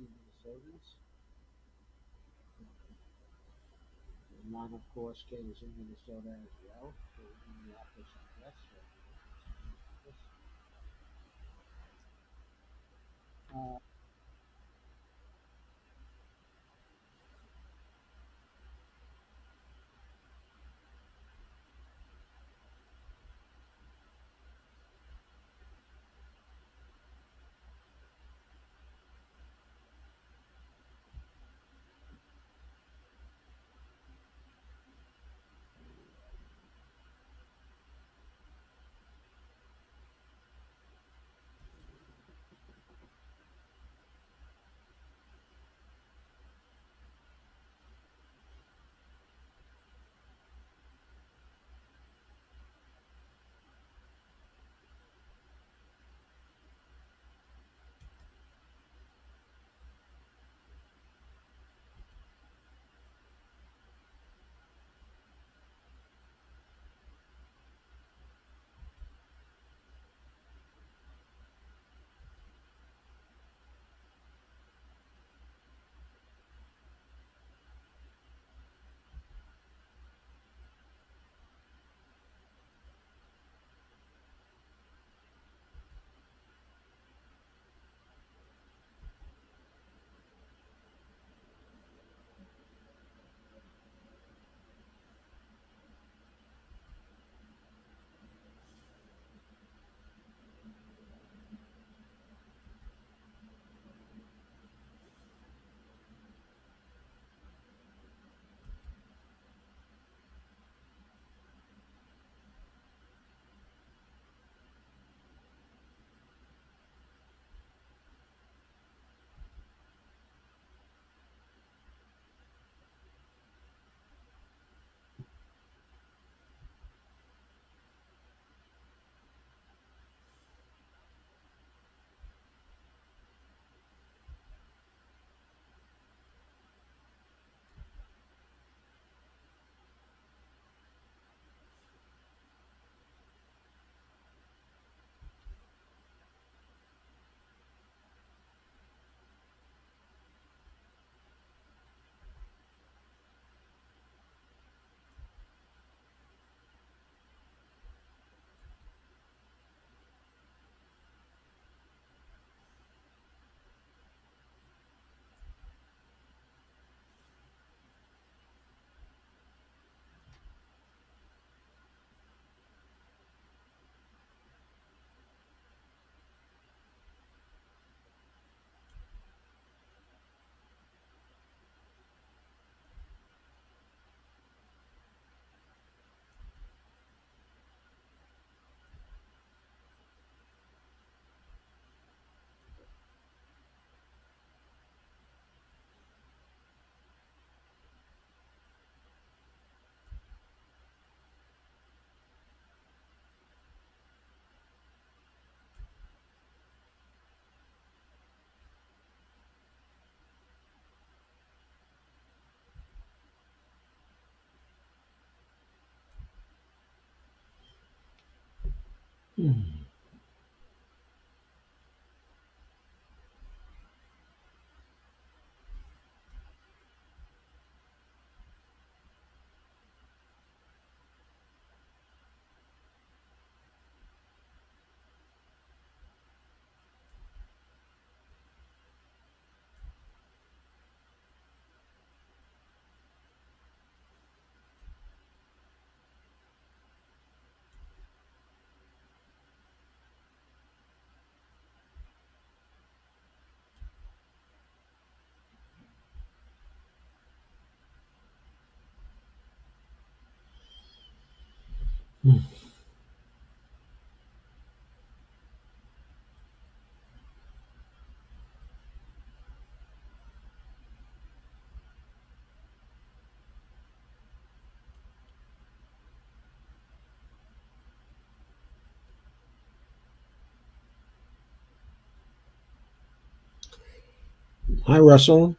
see Minnesotans. Mine, of course, Kate is in Minnesota as well. So Minneapolis, I guess. So, Minneapolis. Uh, Hi, Russell.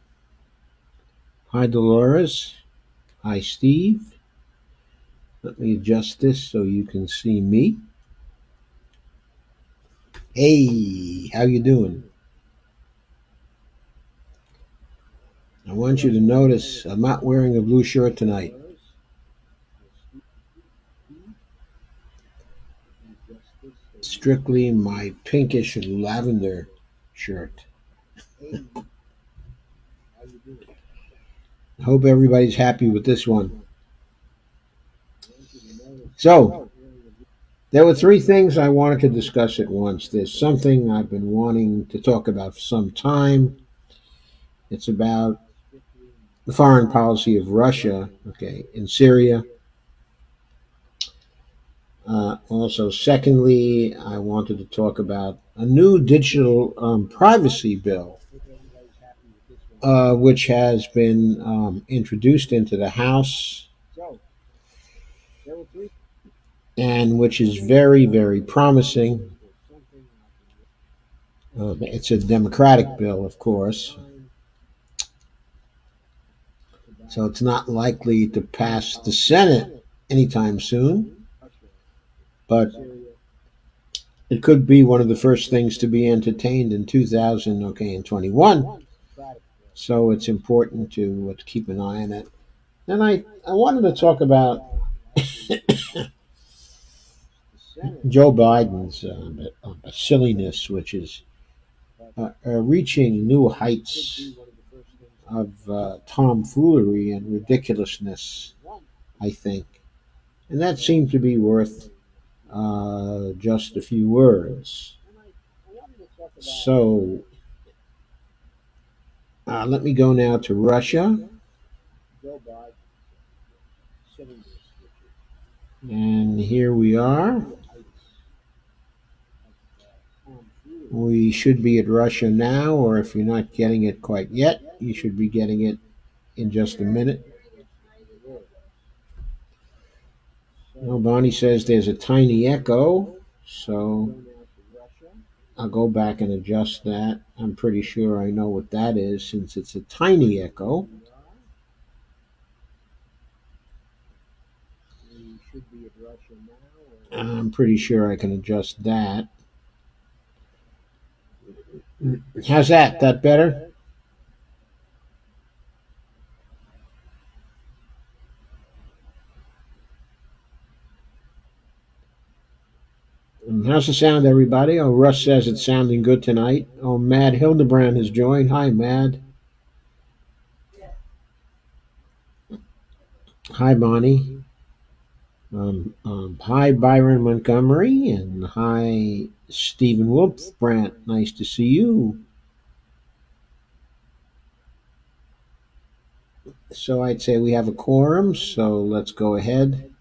Hi, Dolores. Hi, Steve. Let me adjust this so you can see me. Hey, how you doing? I want you to notice I'm not wearing a blue shirt tonight. Strictly my pinkish lavender shirt. I hope everybody's happy with this one. So, there were three things I wanted to discuss at once. There's something I've been wanting to talk about for some time. It's about the foreign policy of Russia, okay, in Syria. Also, secondly, I wanted to talk about a new digital privacy bill, which has been introduced into the House and which is very, very promising. It's a Democratic bill, of course, so it's not likely to pass the Senate anytime soon, but it could be one of the first things to be entertained in 2021. So it's important to keep an eye on it. And I wanted to talk about Joe Biden's silliness, which is reaching new heights of tomfoolery and ridiculousness, I think. And that seemed to be worth just a few words. So let me go now to Russia. And here we are. We should be at Russia now, or if you're not getting it quite yet, you should be getting it in just a minute. Well, Bonnie says there's a tiny echo, so I'll go back and adjust that. I'm pretty sure I know what that is since it's a tiny echo. I'm pretty sure I can adjust that. How's that? That better? How's the sound, everybody? Oh, Russ says it's sounding good tonight. Oh, Mad Hildebrand has joined. Hi, Mad. Hi, Bonnie. Hi, Byron Montgomery, and hi, Stephen Wolfbrandt. Nice to see you. So I'd say we have a quorum, so let's go ahead.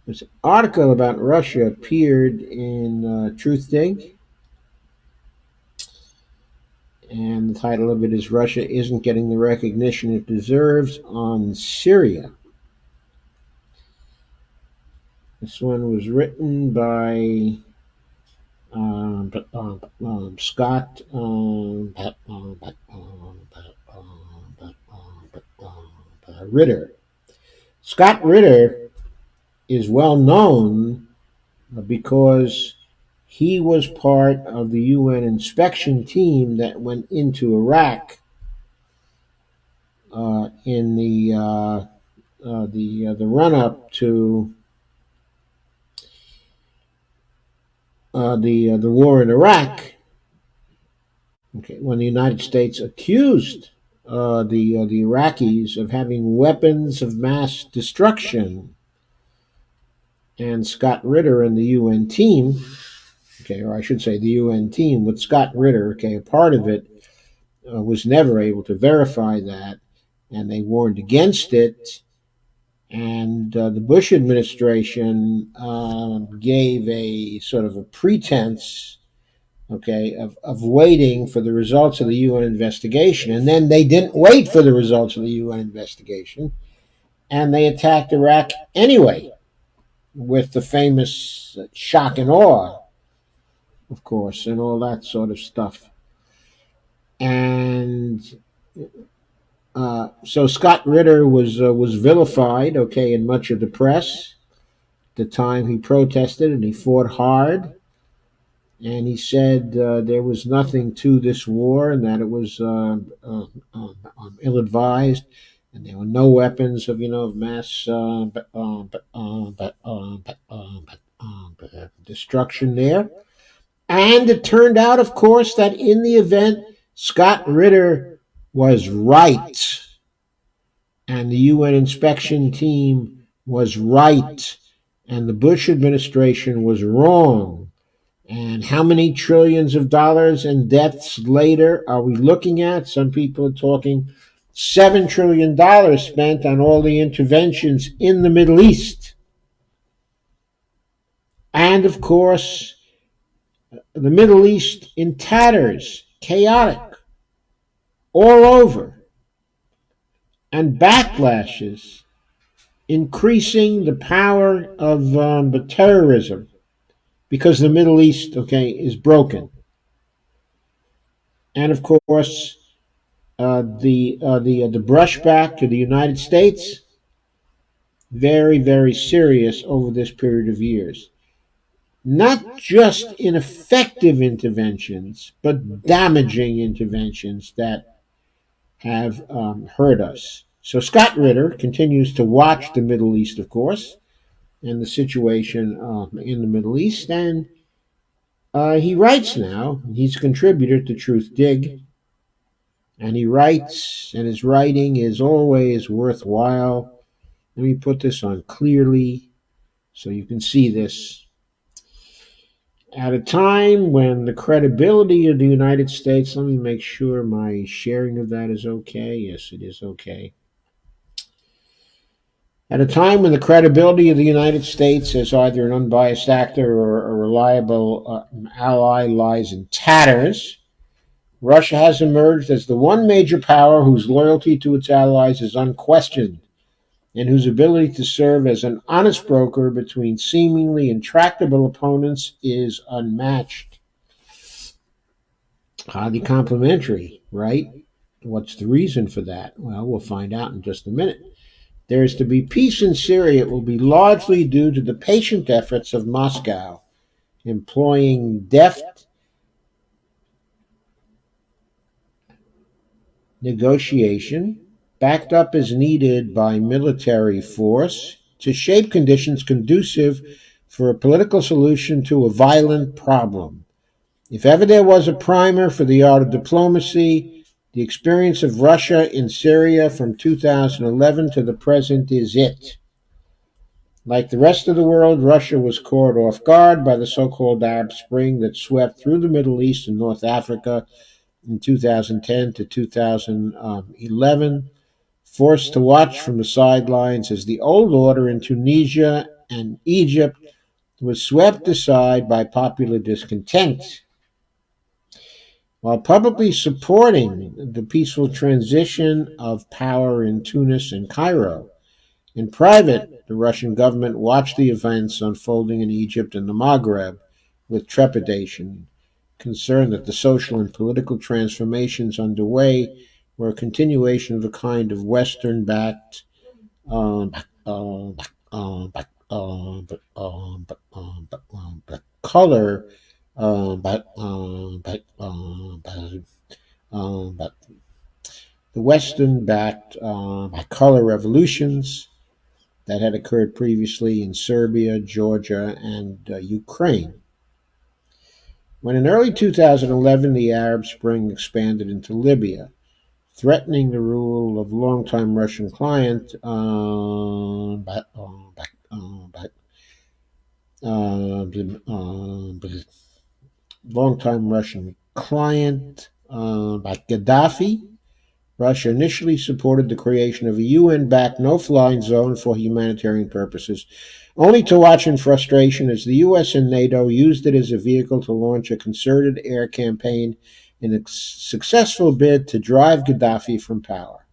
This article about Russia appeared in Truthdig, and the title of it is Russia Isn't Getting the Recognition It Deserves on Syria. This one was written by Scott Ritter. Scott Ritter is well known because he was part of the UN inspection team that went into Iraq in the run up to the war in Iraq. Okay, when the United States accused the Iraqis of having weapons of mass destruction, and Scott Ritter and the UN team, okay, or I should say the UN team with Scott Ritter, okay, a part of it was never able to verify that, and they warned against it. And the Bush administration gave a sort of a pretense, okay, of waiting for the results of the UN investigation. And then they didn't wait for the results of the UN investigation, and they attacked Iraq anyway, with the famous shock and awe, of course, and all that sort of stuff. And so Scott Ritter was vilified, okay, in much of the press. At the time he protested and he fought hard, and he said there was nothing to this war and that it was ill-advised, and there were no weapons of of mass destruction there. And it turned out, of course, that in the event, Scott Ritter was right, and the UN inspection team was right, and the Bush administration was wrong. And how many trillions of dollars in deaths later are we looking at? Some people are talking $7 trillion spent on all the interventions in the Middle East. And of course, the Middle East in tatters, chaotic, all over, and backlashes increasing the power of the terrorism because the Middle East, okay, is broken. And of course, the brushback to the United States, very, very serious over this period of years. Not just ineffective interventions, but damaging interventions that have hurt us. So Scott Ritter continues to watch the Middle East, of course, and the situation in the Middle East, and he writes now. He's a contributor to Truth Dig, and he writes, and his writing is always worthwhile. Let me put this on clearly so you can see this. At a time when the credibility of the United States, let me make sure my sharing of that is okay. Yes, it is okay. At a time when the credibility of the United States as either an unbiased actor or a reliable ally lies in tatters, Russia has emerged as the one major power whose loyalty to its allies is unquestioned, and whose ability to serve as an honest broker between seemingly intractable opponents is unmatched. Highly complimentary, right? What's the reason for that? Well, we'll find out in just a minute. There is to be peace in Syria. It will be largely due to the patient efforts of Moscow, employing deft negotiation, backed up as needed by military force, to shape conditions conducive for a political solution to a violent problem. If ever there was a primer for the art of diplomacy, the experience of Russia in Syria from 2011 to the present is it. Like the rest of the world, Russia was caught off guard by the so-called Arab Spring that swept through the Middle East and North Africa in 2010 to 2011, forced to watch from the sidelines as the old order in Tunisia and Egypt was swept aside by popular discontent. While publicly supporting the peaceful transition of power in Tunis and Cairo, in private, the Russian government watched the events unfolding in Egypt and the Maghreb with trepidation, concerned that the social and political transformations underway were a continuation of the kind of Western-backed color, but the Western-backed color revolutions that had occurred previously in Serbia, Georgia, and Ukraine. When in early 2011 the Arab Spring expanded into Libya, threatening the rule of longtime Russian client, longtime Russian client, Gaddafi, Russia initially supported the creation of a UN-backed no-fly zone for humanitarian purposes, only to watch in frustration as the US and NATO used it as a vehicle to launch a concerted air campaign in a successful bid to drive Gaddafi from power.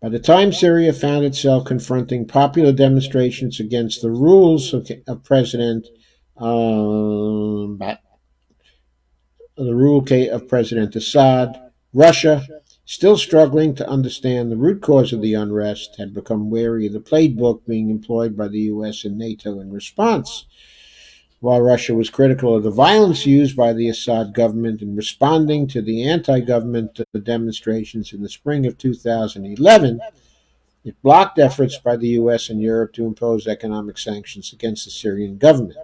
By the time Syria found itself confronting popular demonstrations against the rules of President Assad, Russia, still struggling to understand the root cause of the unrest, had become wary of the playbook being employed by the US and NATO in response. While Russia was critical of the violence used by the Assad government in responding to the anti government demonstrations in the spring of 2011, it blocked efforts by the US and Europe to impose economic sanctions against the Syrian government,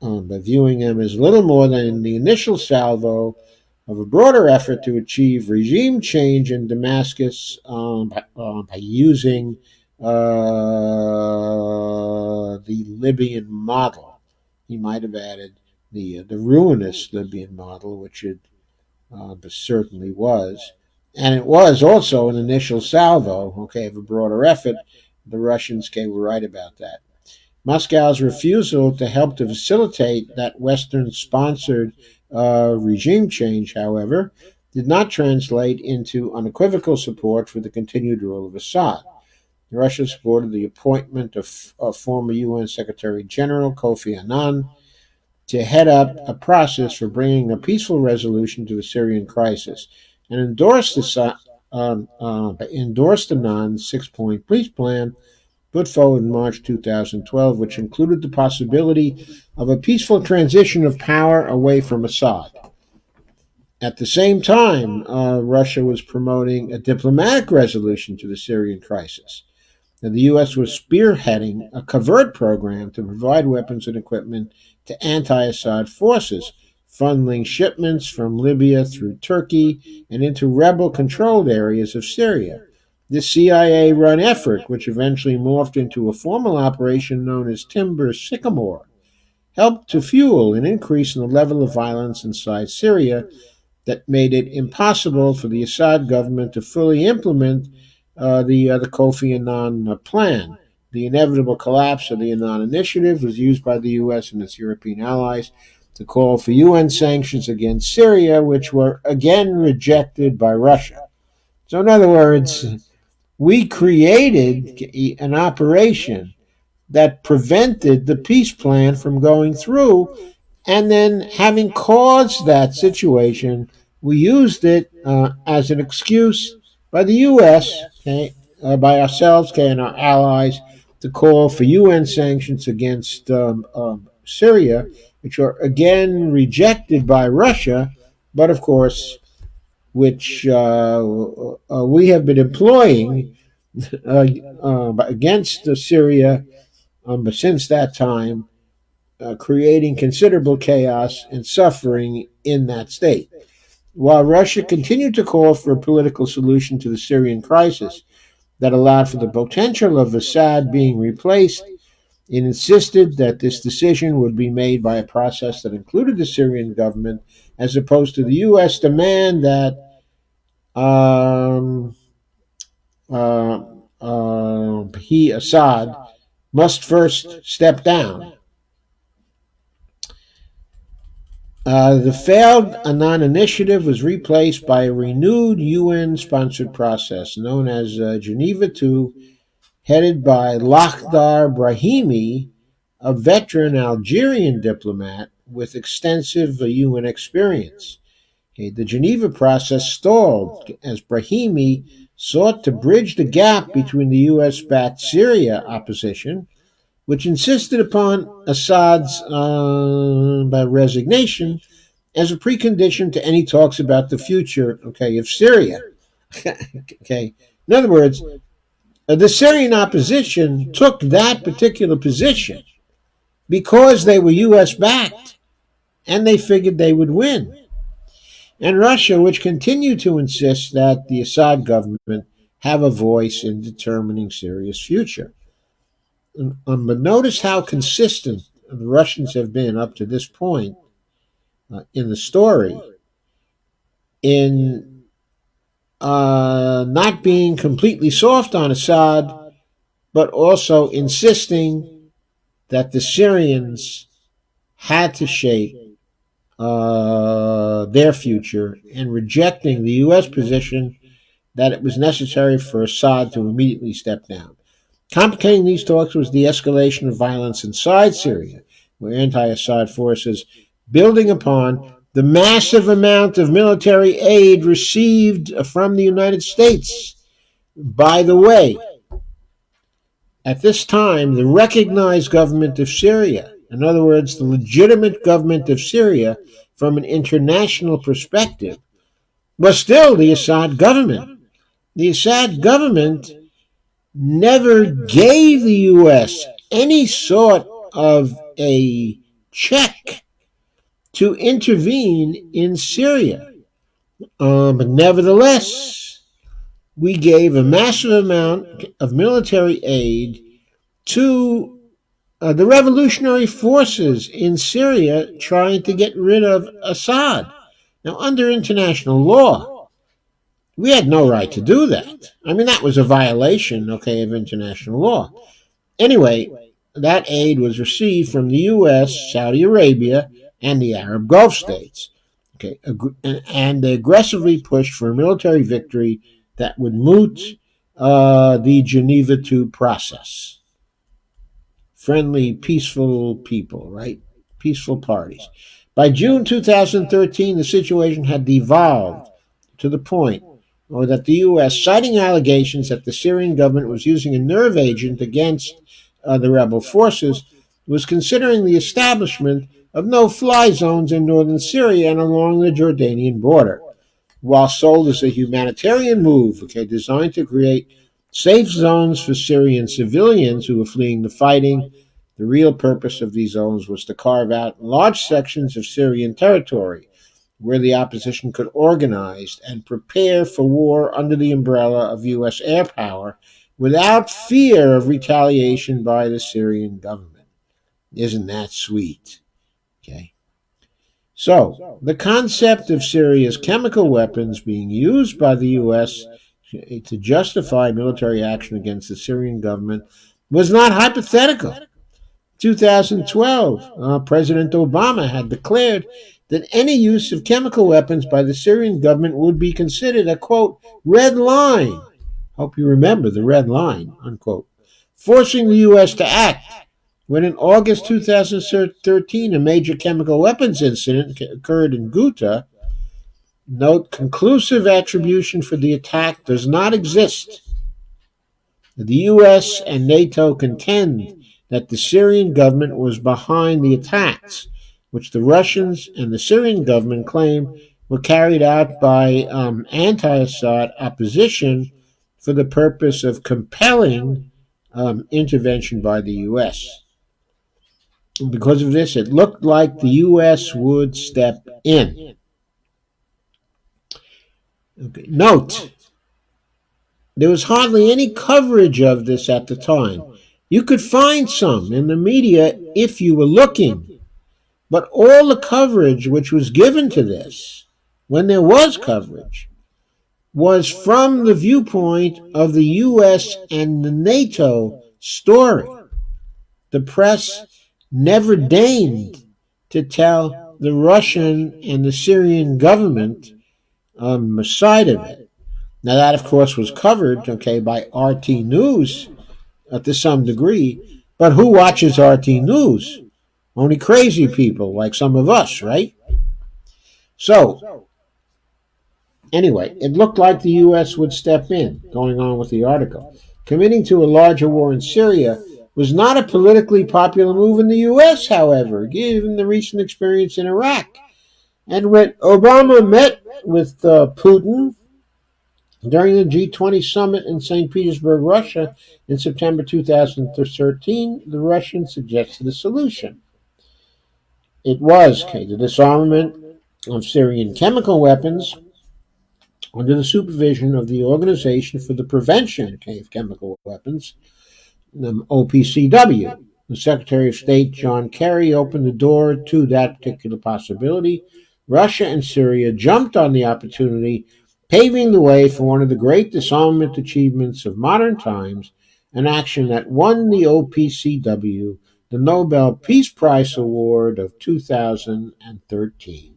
by viewing them as little more than the initial salvo of a broader effort to achieve regime change in Damascus, by using the Libyan model. He might have added the ruinous Libyan model, which it certainly was. And it was also an initial salvo, okay, of a broader effort. The Russians, okay, were right about that. Moscow's refusal to help to facilitate that Western sponsored regime change, however, did not translate into unequivocal support for the continued rule of Assad. Russia supported the appointment of former UN Secretary General Kofi Annan to head up a process for bringing a peaceful resolution to the Syrian crisis, and endorsed Annan's six-point peace plan put forward in March 2012, which included the possibility of a peaceful transition of power away from Assad. At the same time, Russia was promoting a diplomatic resolution to the Syrian crisis. And the U.S. was spearheading a covert program to provide weapons and equipment to anti Assad forces, funneling shipments from Libya through Turkey and into rebel controlled areas of Syria. This CIA run effort, which eventually morphed into a formal operation known as Timber Sycamore, helped to fuel an increase in the level of violence inside Syria that made it impossible for the Assad government to fully implement the Kofi Annan plan. The inevitable collapse of the Annan initiative was used by the U.S. and its European allies to call for UN sanctions against Syria, which were again rejected by Russia. So, in other words, we created an operation that prevented the peace plan from going through, and then, having caused that situation, we used it as an excuse by the U.S., okay, by ourselves, okay, and our allies, to call for UN sanctions against Syria, which are again rejected by Russia, but of course, which we have been employing against Syria since that time, creating considerable chaos and suffering in that state. While Russia continued to call for a political solution to the Syrian crisis that allowed for the potential of Assad being replaced, it insisted that this decision would be made by a process that included the Syrian government, as opposed to the U.S. demand that um, uh, Assad, must first step down. The failed Annan initiative was replaced by a renewed UN sponsored process known as Geneva II, headed by Lakhdar Brahimi, a veteran Algerian diplomat with extensive UN experience. Okay, the Geneva process stalled as Brahimi sought to bridge the gap between the US backed Syria opposition, which insisted upon Assad's resignation as a precondition to any talks about the future, okay, of Syria. Okay, in other words, the Syrian opposition took that particular position because they were U.S. backed and they figured they would win. And Russia, which continued to insist that the Assad government have a voice in determining Syria's future. But notice how consistent the Russians have been up to this point in the story in not being completely soft on Assad, but also insisting that the Syrians had to shape their future, and rejecting the U.S. position that it was necessary for Assad to immediately step down. Complicating these talks was the escalation of violence inside Syria, where anti-Assad forces, building upon the massive amount of military aid received from the United States. By the way, at this time, the recognized government of Syria In other words, the legitimate government of Syria from an international perspective was still the Assad government. The Assad government never gave the U.S. any sort of a check to intervene in Syria. But nevertheless, we gave a massive amount of military aid to the revolutionary forces in Syria trying to get rid of Assad. Now, under international law, we had no right to do that. I mean, that was a violation, okay, of international law. Anyway, that aid was received from the U.S., Saudi Arabia, and the Arab Gulf states. Okay, and they aggressively pushed for a military victory that would moot the Geneva II process. Friendly, peaceful people, right? Peaceful parties. By June 2013, the situation had devolved to the point that the U.S., citing allegations that the Syrian government was using a nerve agent against the rebel forces, was considering the establishment of no-fly zones in northern Syria and along the Jordanian border. While sold as a humanitarian move, okay, designed to create safe zones for Syrian civilians who were fleeing the fighting, the real purpose of these zones was to carve out large sections of Syrian territory where the opposition could organize and prepare for war under the umbrella of U.S. air power without fear of retaliation by the Syrian government. Isn't that sweet? Okay. So, the concept of Syria's chemical weapons being used by the U.S. to justify military action against the Syrian government was not hypothetical. 2012, President Obama had declared that any use of chemical weapons by the Syrian government would be considered a, quote, red line. Hope you remember the red line, unquote. Forcing the U.S. to act. When in August 2013 a major chemical weapons incident occurred in Ghouta, note, conclusive attribution for the attack does not exist. The U.S. and NATO contend that the Syrian government was behind the attacks, which the Russians and the Syrian government claim were carried out by anti-Assad opposition for the purpose of compelling intervention by the U.S. Because of this, it looked like the U.S. would step in. Okay. Note, there was hardly any coverage of this at the time. You could find some in the media if you were looking, but all the coverage which was given to this, when there was coverage, was from the viewpoint of the U.S. and the NATO story. The press never deigned to tell the Russian and the Syrian government side of it. Now that, of course, was covered, okay, by RT News to some degree, but who watches RT News? Only crazy people like some of us, right? So, anyway, it looked like the U.S. would step in, going on with the article. Committing to a larger war in Syria was not a politically popular move in the U.S., however, given the recent experience in Iraq. And when Obama met with Putin during the G20 summit in St. Petersburg, Russia, in September 2013, the Russians suggested a solution. It was the disarmament of Syrian chemical weapons under the supervision of the Organization for the Prevention of Chemical Weapons, OPCW. The Secretary of State, John Kerry, opened the door to that particular possibility. Russia and Syria jumped on the opportunity, paving the way for one of the great disarmament achievements of modern times, an action that won the OPCW the Nobel Peace Prize Award of 2013.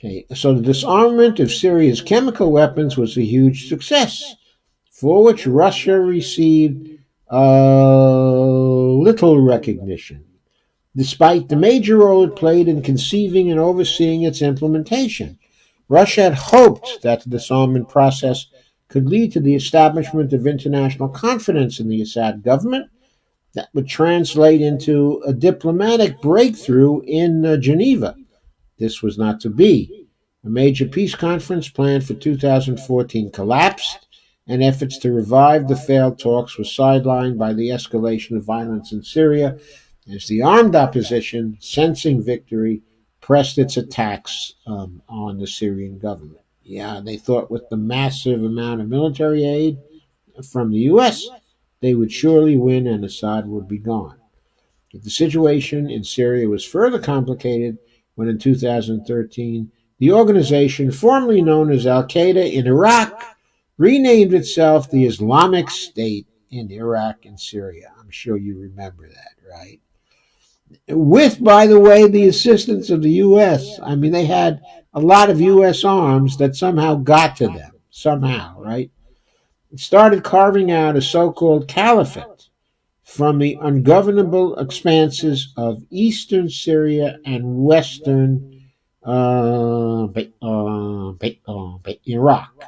Okay, so the disarmament of Syria's chemical weapons was a huge success, for which Russia received little recognition, despite the major role it played in conceiving and overseeing its implementation. Russia had hoped that the disarmament process could lead to the establishment of international confidence in the Assad government that would translate into a diplomatic breakthrough in Geneva. This was not to be. A major peace conference planned for 2014 collapsed, and efforts to revive the failed talks were sidelined by the escalation of violence in Syria as the armed opposition, sensing victory, pressed its attacks on the Syrian government. Yeah, they thought with the massive amount of military aid from the U.S., they would surely win and Assad would be gone. But the situation in Syria was further complicated when in 2013 the organization formerly known as Al Qaeda in Iraq renamed itself the Islamic State in Iraq and Syria. I'm sure you remember that, right? With, by the way, the assistance of the U.S. I mean, they had a lot of U.S. arms that somehow got to them, somehow, right? It started carving out a so called caliphate from the ungovernable expanses of eastern Syria and western Iraq.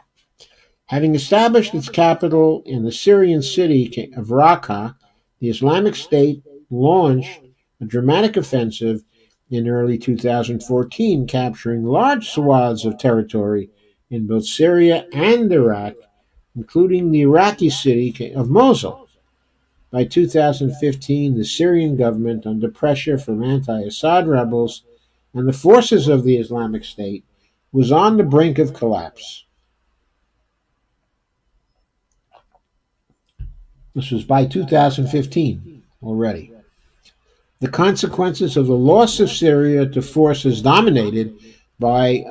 Having established its capital in the Syrian city of Raqqa, the Islamic State launched a dramatic offensive in early 2014, capturing large swaths of territory in both Syria and Iraq, including the Iraqi city of Mosul. By 2015, the Syrian government, under pressure from anti Assad rebels and the forces of the Islamic State, was on the brink of collapse. This was by 2015 already. The consequences of the loss of Syria to forces dominated by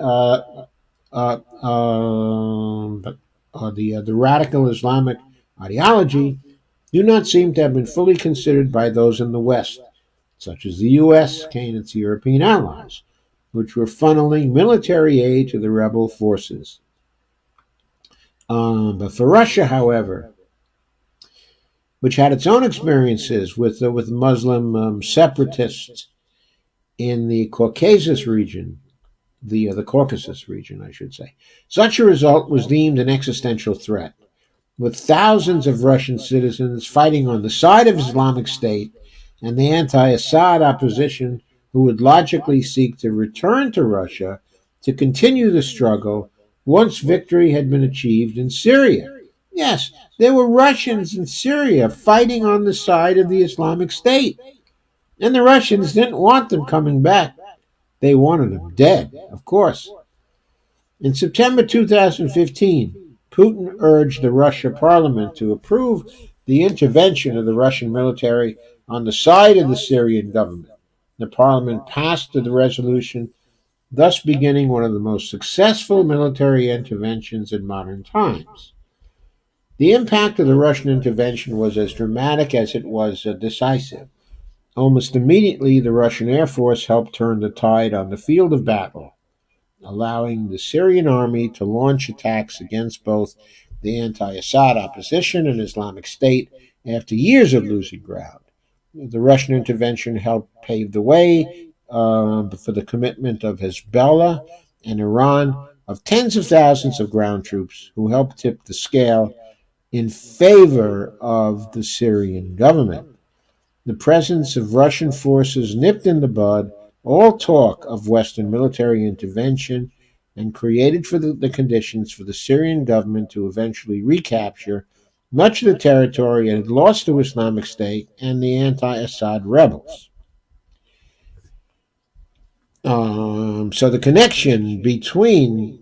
the radical Islamic ideology do not seem to have been fully considered by those in the West, such as the U.S. and its European allies, which were funneling military aid to the rebel forces. But for Russia, however, which had its own experiences with Muslim separatists in the Caucasus region, the Caucasus region, I should say. Such a result was deemed an existential threat, with thousands of Russian citizens fighting on the side of Islamic State and the anti-Assad opposition who would logically seek to return to Russia to continue the struggle once victory had been achieved in Syria. Yes, there were Russians in Syria fighting on the side of the Islamic State. And the Russians didn't want them coming back. They wanted them dead, of course. In September 2015, Putin urged the Russian parliament to approve the intervention of the Russian military on the side of the Syrian government. The parliament passed the resolution, thus beginning one of the most successful military interventions in modern times. The impact of the Russian intervention was as dramatic as it was decisive. Almost immediately, the Russian Air Force helped turn the tide on the field of battle, allowing the Syrian army to launch attacks against both the anti-Assad opposition and Islamic State after years of losing ground. The Russian intervention helped pave the way for the commitment of Hezbollah and Iran of tens of thousands of ground troops who helped tip the scale in favor of the Syrian government. The presence of Russian forces nipped in the bud all talk of Western military intervention and created for the conditions for the Syrian government to eventually recapture much of the territory it had lost to Islamic State and the anti-Assad rebels. So the connection between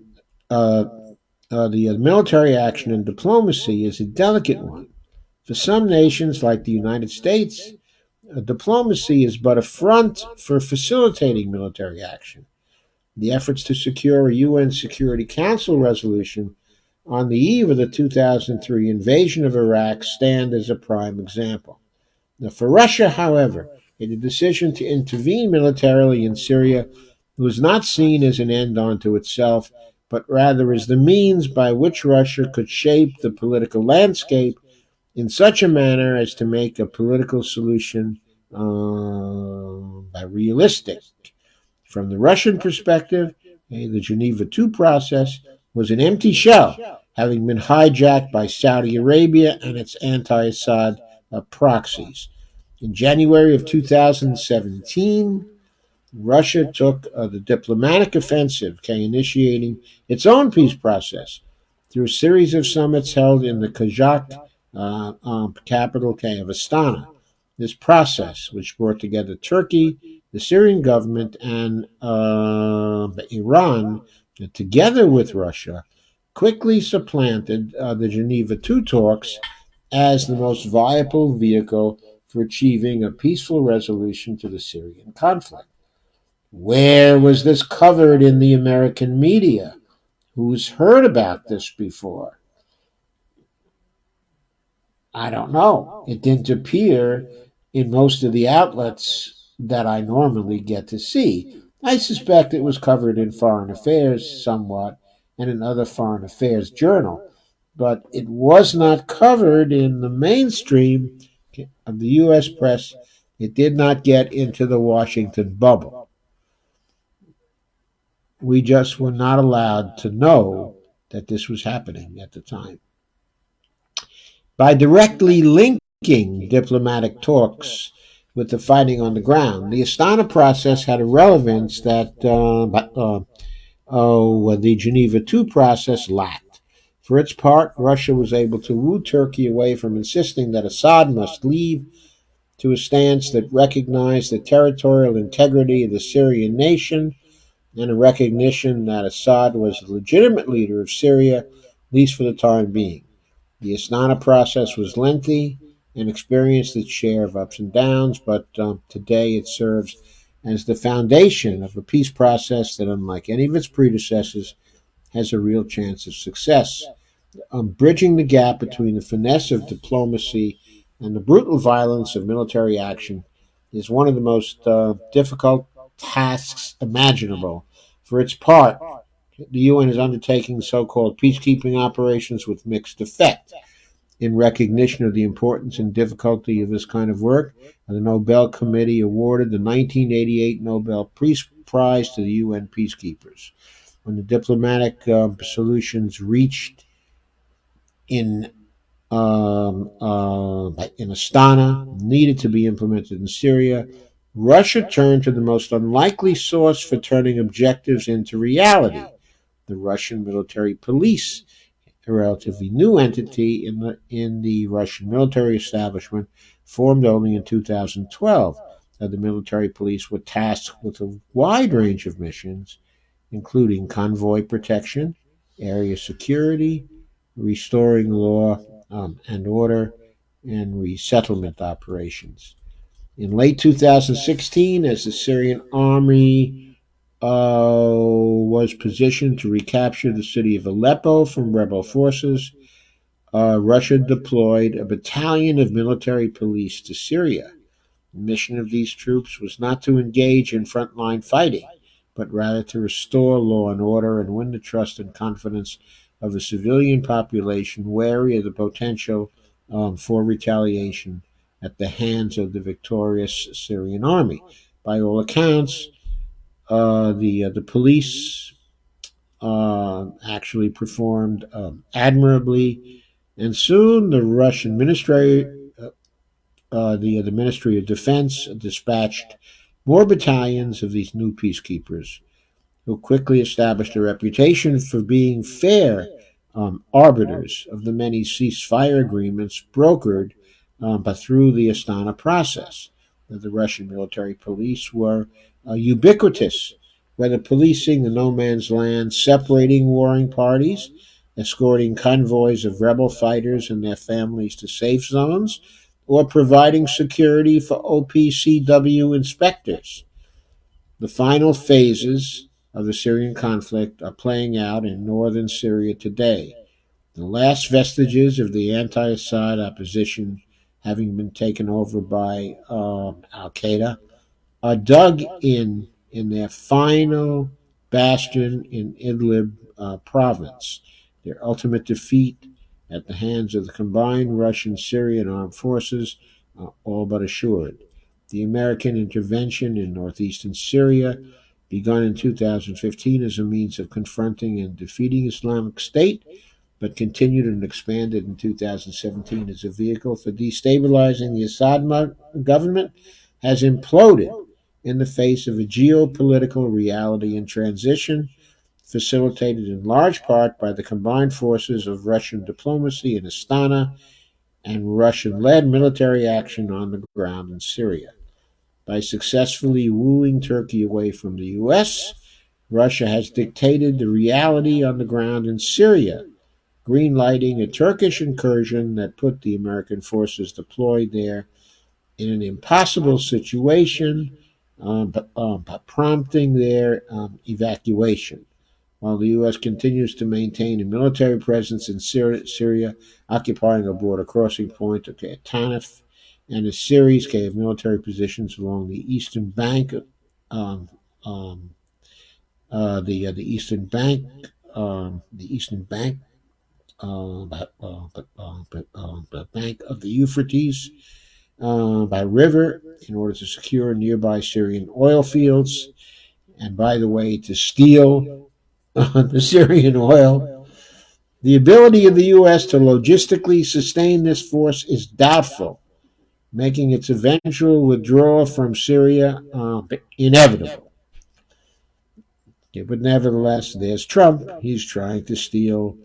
the military action and diplomacy is a delicate one. For some nations, like the United States, diplomacy is but a front for facilitating military action. The efforts to secure a UN Security Council resolution on the eve of the 2003 invasion of Iraq stand as a prime example. Now, for Russia, however, the decision to intervene militarily in Syria was not seen as an end unto itself, but rather as the means by which Russia could shape the political landscape in such a manner as to make a political solution realistic. From the Russian perspective, the Geneva II process was an empty shell, having been hijacked by Saudi Arabia and its anti-Assad proxies. In January of 2017, Russia took the diplomatic offensive, okay, initiating its own peace process through a series of summits held in the Kazakh capital, okay, of Astana. This process, which brought together Turkey, the Syrian government, and Iran, together with Russia, quickly supplanted the Geneva II talks as the most viable vehicle for achieving a peaceful resolution to the Syrian conflict. Where was this covered in the American media? Who's heard about this before? I don't know. It didn't appear in most of the outlets that I normally get to see. I suspect it was covered in Foreign Affairs somewhat and in other Foreign Affairs journal, but it was not covered in the mainstream of the U.S. press. It did not get into the Washington bubble. We just were not allowed to know that this was happening at the time. By directly linking diplomatic talks with the fighting on the ground, the Astana process had a relevance that the Geneva II process lacked. For its part, Russia was able to woo Turkey away from insisting that Assad must leave to a stance that recognized the territorial integrity of the Syrian nation and a recognition that Assad was the legitimate leader of Syria, at least for the time being. The Astana process was lengthy and experienced its share of ups and downs, but today it serves as the foundation of a peace process that, unlike any of its predecessors, has a real chance of success. Bridging the gap between the finesse of diplomacy and the brutal violence of military action is one of the most difficult tasks imaginable. For its part, the UN is undertaking so called peacekeeping operations with mixed effect. In recognition of the importance and difficulty of this kind of work, the Nobel Committee awarded the 1988 Nobel Peace Prize to the UN peacekeepers. When the diplomatic solutions reached in in Astana needed to be implemented in Syria, Russia turned to the most unlikely source for turning objectives into reality: the Russian military police, a relatively new entity in the Russian military establishment, formed only in 2012. The military police were tasked with a wide range of missions, including convoy protection, area security, restoring law and order, and resettlement operations. In late 2016, as the Syrian army was positioned to recapture the city of Aleppo from rebel forces, Russia deployed a battalion of military police to Syria. The mission of these troops was not to engage in frontline fighting, but rather to restore law and order and win the trust and confidence of a civilian population wary of the potential for retaliation at the hands of the victorious Syrian army. By all accounts, the police actually performed admirably, and soon the Russian ministry, the Ministry of Defense, dispatched more battalions of these new peacekeepers, who quickly established a reputation for being fair arbiters of the many ceasefire agreements brokered but through the Astana process. The Russian military police were ubiquitous, whether policing the no man's land, separating warring parties, escorting convoys of rebel fighters and their families to safe zones, or providing security for OPCW inspectors. The final phases of the Syrian conflict are playing out in northern Syria today, the last vestiges of the anti Assad opposition having been taken over by Al Qaeda are dug in their final bastion in Idlib province. Their ultimate defeat at the hands of the combined Russian Syrian armed forces are all but assured. The American intervention in northeastern Syria, begun in 2015 as a means of confronting and defeating Islamic State, but continued and expanded in 2017 as a vehicle for destabilizing the Assad government, has imploded in the face of a geopolitical reality in transition, facilitated in large part by the combined forces of Russian diplomacy in Astana and Russian led military action on the ground in Syria. By successfully wooing Turkey away from the U.S., Russia has dictated the reality on the ground in Syria, greenlighting a Turkish incursion that put the American forces deployed there in an impossible situation, prompting their evacuation. While the U.S. continues to maintain a military presence in Syria, occupying a border crossing point at Tanif and a series of military positions along the eastern bank, um, um, the eastern bank, the eastern bank, the bank of the Euphrates by river in order to secure nearby Syrian oil fields, and by the way, to steal the Syrian oil. The ability of the U.S. to logistically sustain this force is doubtful, making its eventual withdrawal from Syria inevitable. Yeah, but nevertheless, there's Trump. He's trying to steal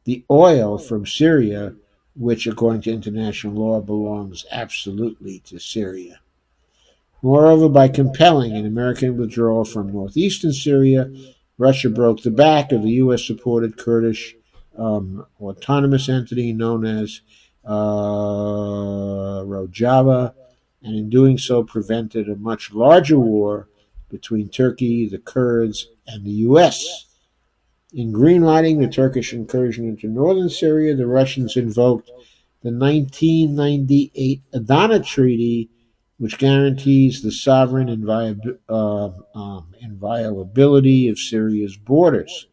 the oil from Syria, which, according to international law, belongs absolutely to Syria. Moreover, by compelling an American withdrawal from northeastern Syria, Russia broke the back of the U.S. supported Kurdish autonomous entity known as Rojava, and in doing so prevented a much larger war between Turkey, the Kurds, and the U.S. In greenlighting the Turkish incursion into northern Syria, the Russians invoked the 1998 Adana Treaty, which guarantees the sovereign inviolability of Syria's borders.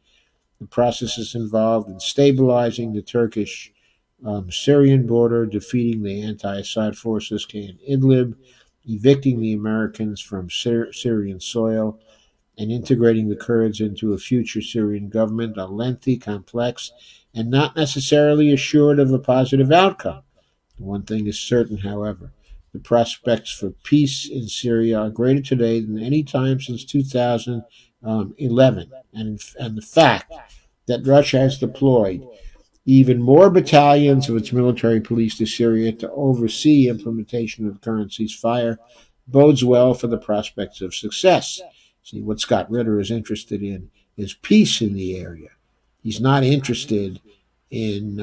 The process is involved in stabilizing the Turkish Syrian border, defeating the anti Assad forces in Idlib, evicting the Americans from Syrian soil, and integrating the Kurds into a future Syrian government, a lengthy, complex, and not necessarily assured of a positive outcome. One thing is certain, however: the prospects for peace in Syria are greater today than any time since 2011, and the fact that Russia has deployed even more battalions of its military police to Syria to oversee implementation of the current ceasefire bodes well for the prospects of success. See, what Scott Ritter is interested in is peace in the area. He's not interested in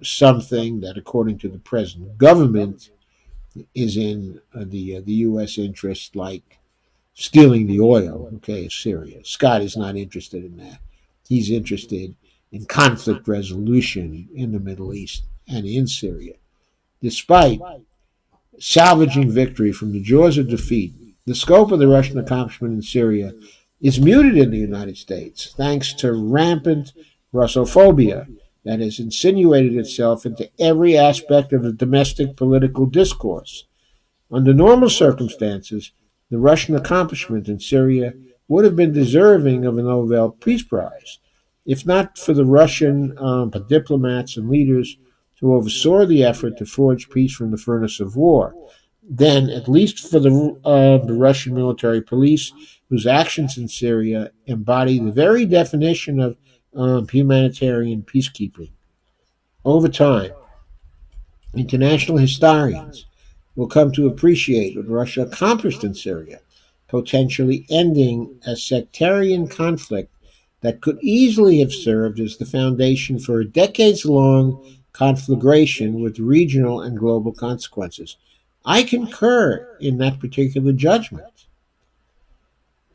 something that, according to the present government, is in the U.S. interest, like stealing the oil, okay, Syria. Scott is not interested in that. He's interested in conflict resolution in the Middle East and in Syria. Despite salvaging victory from the jaws of defeat, the scope of the Russian accomplishment in Syria is muted in the United States thanks to rampant Russophobia that has insinuated itself into every aspect of the domestic political discourse. Under normal circumstances, the Russian accomplishment in Syria would have been deserving of a Nobel Peace Prize, if not for the Russian diplomats and leaders who oversaw the effort to forge peace from the furnace of war. Then, at least for the Russian military police, whose actions in Syria embody the very definition of humanitarian peacekeeping. Over time, international historians will come to appreciate what Russia accomplished in Syria, potentially ending a sectarian conflict that could easily have served as the foundation for a decades long conflagration with regional and global consequences. I concur in that particular judgment.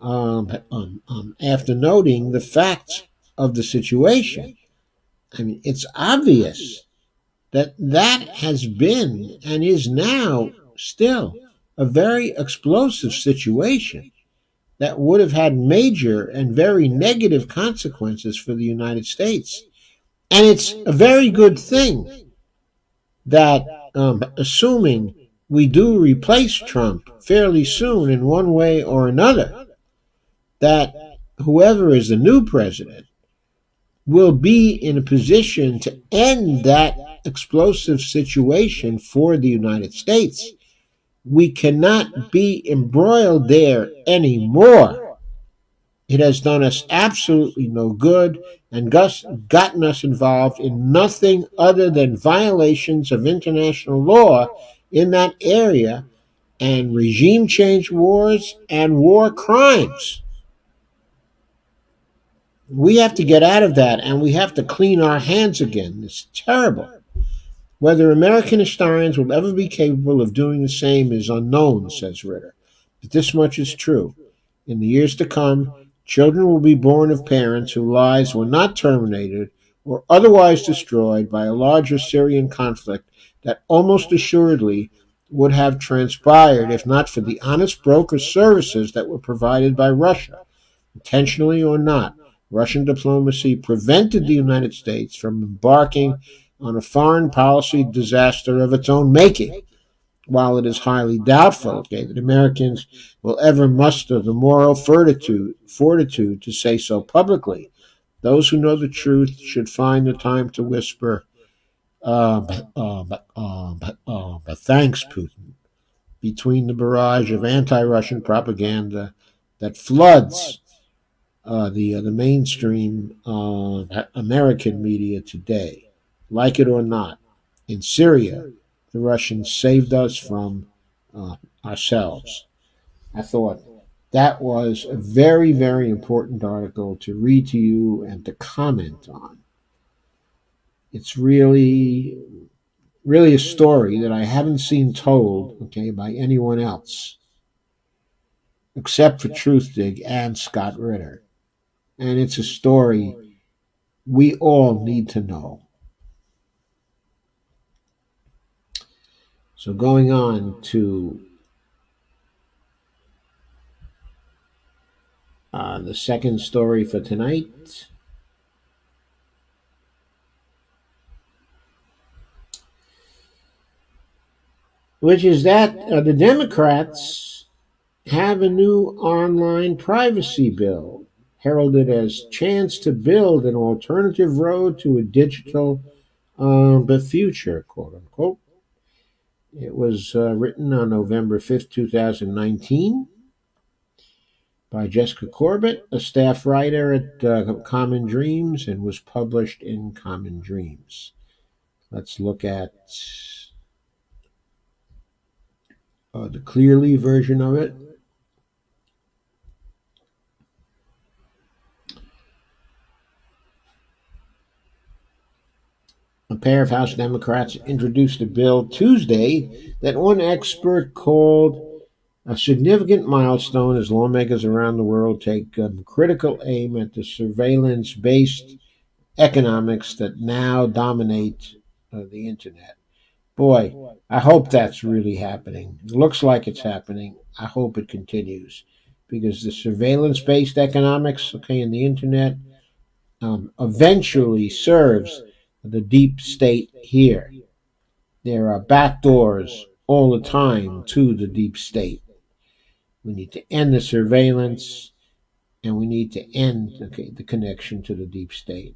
After noting the facts of the situation, I mean, it's obvious that has been and is now still a very explosive situation that would have had major and very negative consequences for the United States. And it's a very good thing that, assuming we do replace Trump fairly soon in one way or another, that whoever is the new president will be in a position to end that explosive situation for the United States. We cannot be embroiled there anymore. It has done us absolutely no good and gotten us involved in nothing other than violations of international law in that area and regime change wars and war crimes. We have to get out of that and we have to clean our hands again. It's terrible. Whether American historians will ever be capable of doing the same is unknown, says Ritter. But this much is true. In the years to come, children will be born of parents whose lives were not terminated or otherwise destroyed by a larger Syrian conflict that almost assuredly would have transpired if not for the honest broker services that were provided by Russia. Intentionally or not, Russian diplomacy prevented the United States from embarking on a foreign policy disaster of its own making. While it is highly doubtful, that Americans will ever muster the moral fortitude to say so publicly, those who know the truth should find the time to whisper, but thanks, Putin, between the barrage of anti-Russian propaganda that floods the mainstream American media today. Like it or not, in Syria, the Russians saved us from ourselves. I thought that was a very, very important article to read to you and to comment on. It's really a story that I haven't seen told, by anyone else except for Truthdig and Scott Ritter. And it's a story we all need to know. So, going on to the second story for tonight. Which is that the Democrats have a new online privacy bill, heralded as chance to build an alternative road to a digital future, quote unquote. It was written on November 5th, 2019 by Jessica Corbett, a staff writer at Common Dreams, and was published in Common Dreams. Let's look at the Clearly version of it. A pair of House Democrats introduced a bill Tuesday that one expert called a significant milestone as lawmakers around the world take critical aim at the surveillance based economics that now dominate the internet. Boy, I hope that's really happening. It looks like it's happening. I hope it continues because the surveillance based economics, in the internet, eventually serves the deep state here. There are back doors all the time to the deep state. We need to end the surveillance and we need to end the connection to the deep state.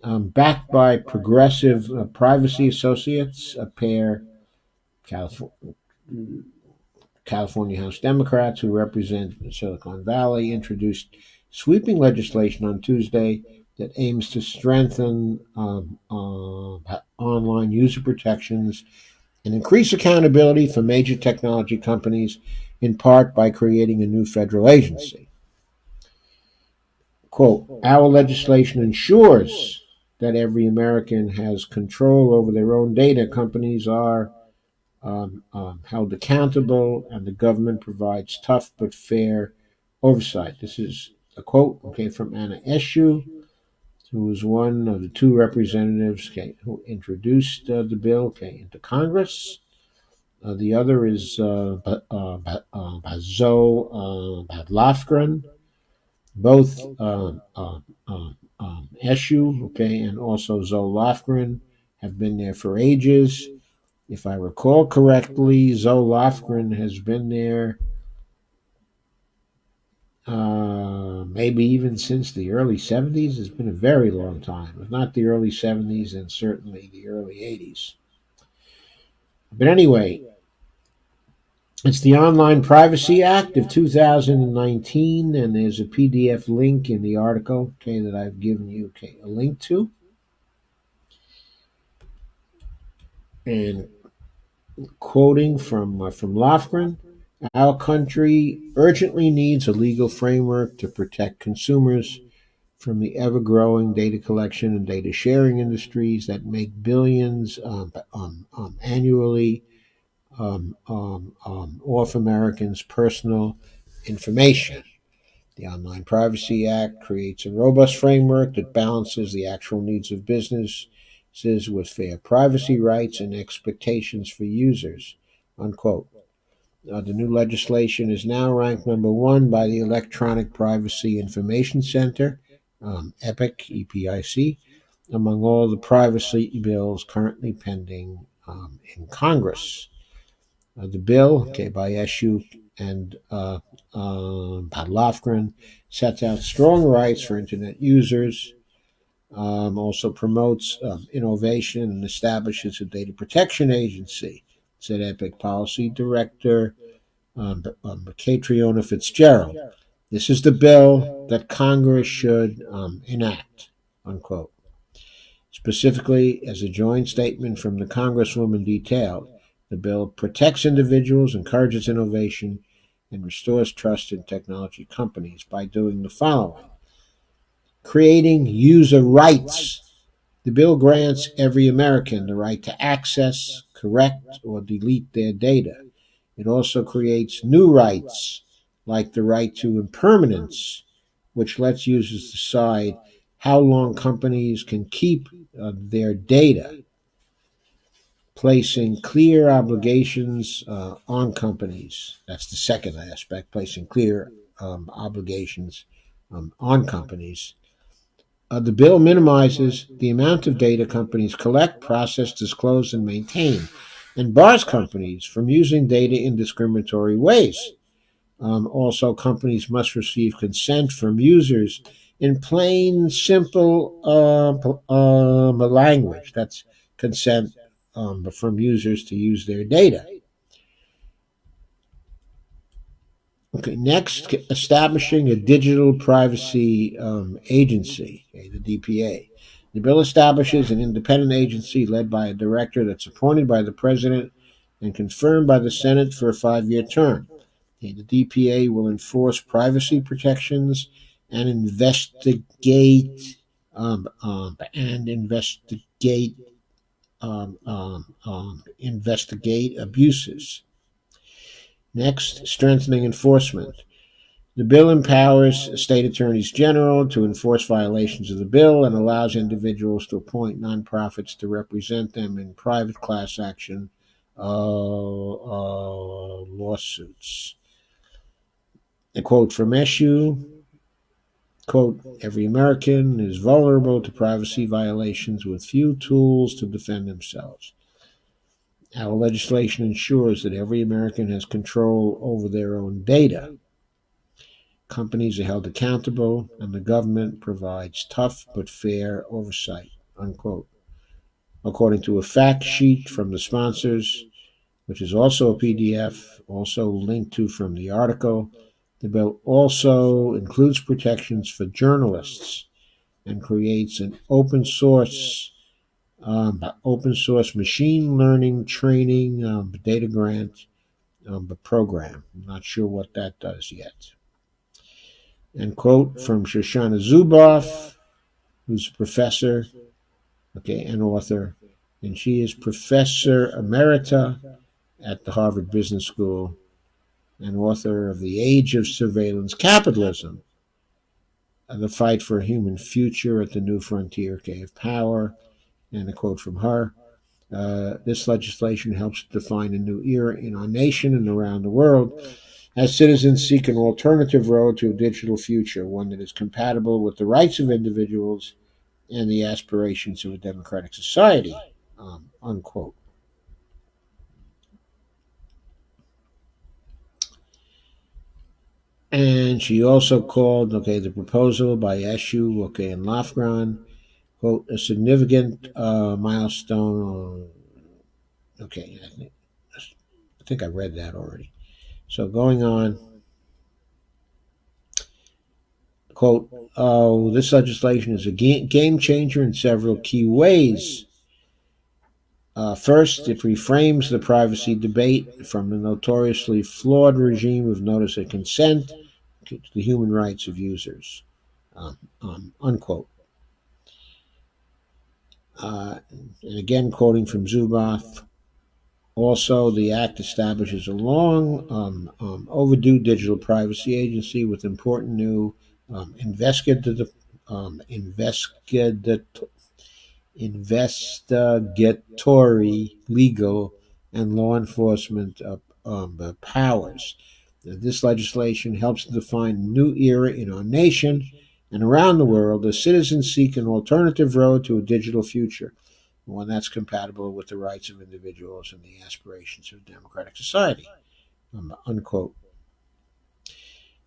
Backed by Progressive Privacy Associates, a pair California House Democrats who represent Silicon Valley introduced sweeping legislation on Tuesday that aims to strengthen online user protections and increase accountability for major technology companies, in part by creating a new federal agency. Quote, our legislation ensures that every American has control over their own data. Companies are held accountable, and the government provides tough but fair oversight. This is a quote from Anna Eshoo, who was one of the two representatives who introduced the bill into Congress. The other is Zoe Lofgren. Both Eshoo, and also Zoe Lofgren have been there for ages. If I recall correctly, Zoe Lofgren has been there maybe even since the early 70s. It's been a very long time. If not the early 70s, then certainly the early 80s. But anyway, it's the Online Privacy Act of 2019, and there's a PDF link in the article, okay, that I've given you, okay, a link to. And quoting from Lofgren, our country urgently needs a legal framework to protect consumers from the ever-growing data collection and data sharing industries that make billions annually off Americans' personal information. The Online Privacy Act creates a robust framework that balances the actual needs of businesses with fair privacy rights and expectations for users. Unquote. The new legislation is now ranked number one by the Electronic Privacy Information Center, EPIC, among all the privacy bills currently pending in Congress. The bill, okay, by Eshu and Pat Lofgren, sets out strong rights for Internet users, also promotes innovation and establishes a data protection agency, said EPIC Policy Director Catriona Fitzgerald. This is the bill that Congress should enact, unquote. Specifically, as a joint statement from the Congresswoman detailed, the bill protects individuals, encourages innovation, and restores trust in technology companies by doing the following: creating user rights. The bill grants every American the right to access, correct, or delete their data. It also creates new rights, like the right to impermanence, which lets users decide how long companies can keep their data, placing clear obligations on companies. That's the second aspect, placing clear obligations on companies. The bill minimizes the amount of data companies collect, process, disclose, and maintain, and bars companies from using data in discriminatory ways. Also, companies must receive consent from users in plain, simple language. That's consent from users to use their data. Okay, next, establishing a digital privacy agency, okay, the DPA. The bill establishes an independent agency led by a director that's appointed by the president and confirmed by the Senate for a 5-year term. Okay, the DPA will enforce privacy protections and investigate abuses. Next, strengthening enforcement. The bill empowers state attorneys general to enforce violations of the bill and allows individuals to appoint nonprofits to represent them in private class action lawsuits. A quote from Eshu, quote, every American is vulnerable to privacy violations with few tools to defend themselves. Our legislation ensures that every American has control over their own data. Companies are held accountable, and the government provides tough but fair oversight, unquote. According to a fact sheet from the sponsors, which is also a PDF, also linked to from the article, the bill also includes protections for journalists and creates an open source machine learning training data grant program. I'm not sure what that does yet. And quote from Shoshana Zuboff, who's a professor, okay, and author, and she is professor emerita at the Harvard Business School and author of The Age of Surveillance Capitalism, The Fight for a Human Future at the New Frontier, okay, of Power, and a quote from her. This legislation helps define a new era in our nation and around the world as citizens seek an alternative road to a digital future, one that is compatible with the rights of individuals and the aspirations of a democratic society, unquote. And she also called, the proposal by Eshu, and Lofgren, quote, a significant milestone. Okay, I think I read that already. So going on, quote, oh, this legislation is a game changer in several key ways. First, it reframes the privacy debate from the notoriously flawed regime of notice and consent to the human rights of users, unquote. And again, quoting from Zuboff, also, the Act establishes a long overdue digital privacy agency with important new investigative, investigatory, legal, and law enforcement powers. This legislation helps to define a new era in our nation and around the world as citizens seek an alternative road to a digital future, one that's compatible with the rights of individuals and the aspirations of a democratic society. Unquote.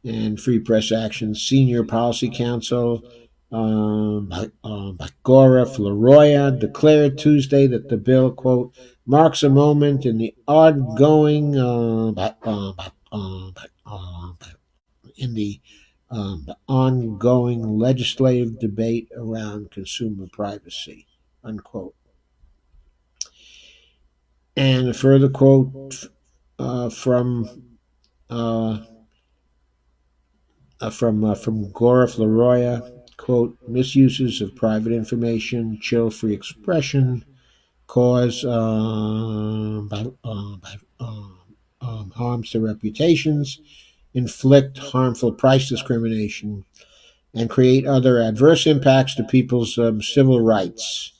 And Free Press Action's Senior Policy Counsel, Bagora Floroya, declared Tuesday that the bill, quote, marks a moment in the ongoing legislative debate around consumer privacy, unquote. And a further quote from Gora Floroya, quote, misuses of private information, chill free expression, cause harms to reputations, inflict harmful price discrimination, and create other adverse impacts to people's civil rights.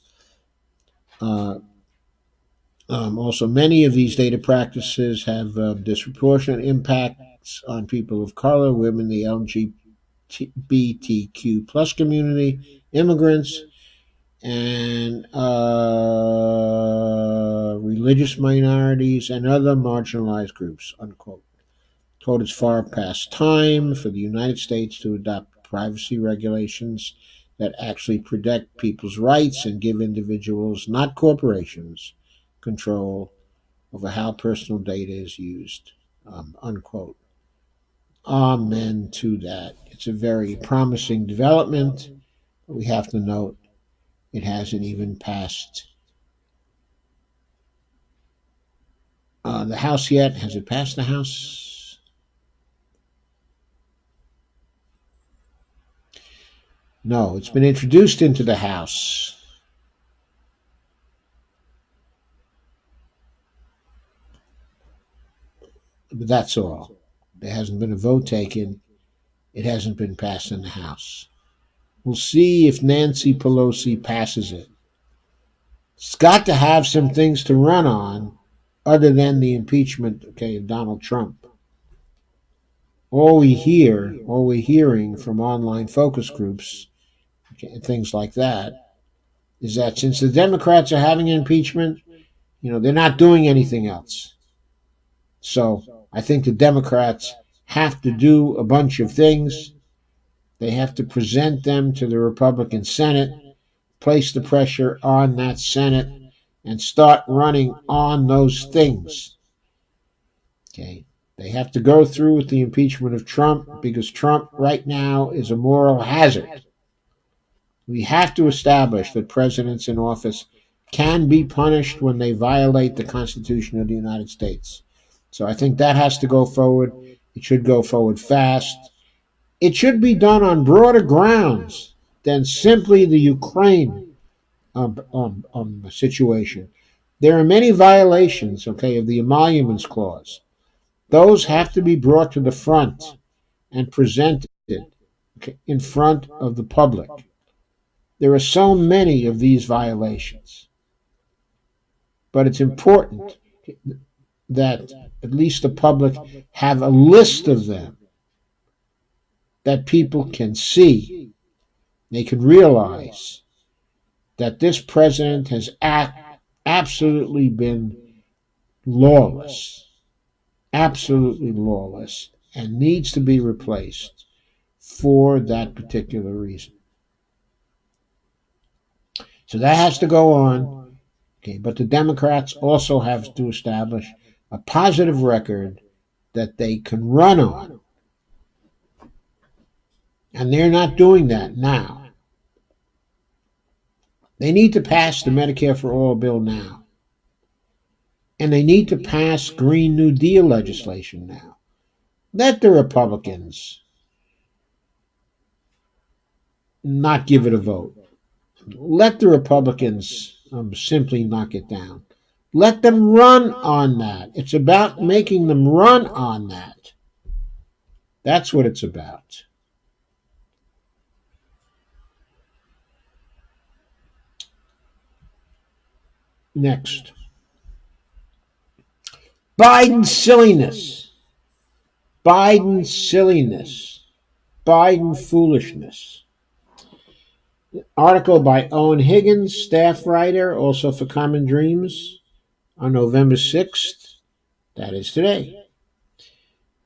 Also, many of these data practices have disproportionate impacts on people of color, women, the LGBTQ plus community, immigrants, and religious minorities and other marginalized groups, unquote. Quote, it's far past time for the United States to adopt privacy regulations that actually protect people's rights and give individuals, not corporations, control over how personal data is used, unquote. Amen to that. It's a very promising development, but we have to note it hasn't even passed the House yet. Has it passed the House? No, it's been introduced into the House. But that's all. There hasn't been a vote taken. It hasn't been passed in the House. We'll see if Nancy Pelosi passes it. It's got to have some things to run on other than the impeachment, of Donald Trump. All we're hearing from online focus groups, and things like that, is that since the Democrats are having an impeachment, they're not doing anything else. So I think the Democrats have to do a bunch of things. They have to present them to the Republican Senate, place the pressure on that Senate, and start running on those things. Okay. They have to go through with the impeachment of Trump because Trump right now is a moral hazard. We have to establish that presidents in office can be punished when they violate the Constitution of the United States. So I think that has to go forward. It should go forward fast. It should be done on broader grounds than simply the Ukraine situation. There are many violations, of the Emoluments Clause. Those have to be brought to the front and presented in front of the public. There are so many of these violations. But it's important that at least the public have a list of them that people can see. They can realize that this president has absolutely been lawless. Absolutely lawless. and needs to be replaced for that particular reason. So that has to go on. Okay, but the Democrats also have to establish a positive record that they can run on. And they're not doing that now. They need to pass the Medicare for All bill now. And they need to pass Green New Deal legislation now. Let the Republicans not give it a vote. Let the Republicans simply knock it down. Let them run on that. It's about making them run on that. That's what it's about. Next. Biden silliness. Biden silliness. Biden foolishness. Article by Owen Higgins, staff writer, also for Common Dreams, on November 6th. That is today.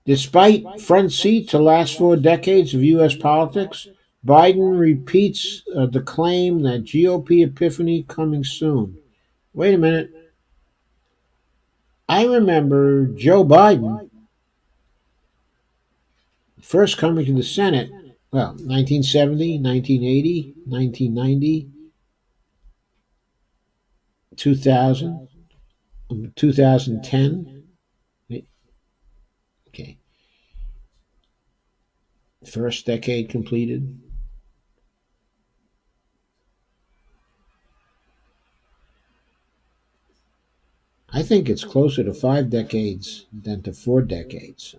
Despite front seat to last 4 decades of U.S. politics, Biden repeats the claim that GOP epiphany coming soon. Wait a minute. I remember Joe Biden first coming to the Senate, 1970, 1980, 1990, 2000, 2010. Okay. First decade completed. I think it's closer to 5 decades than to 4 decades.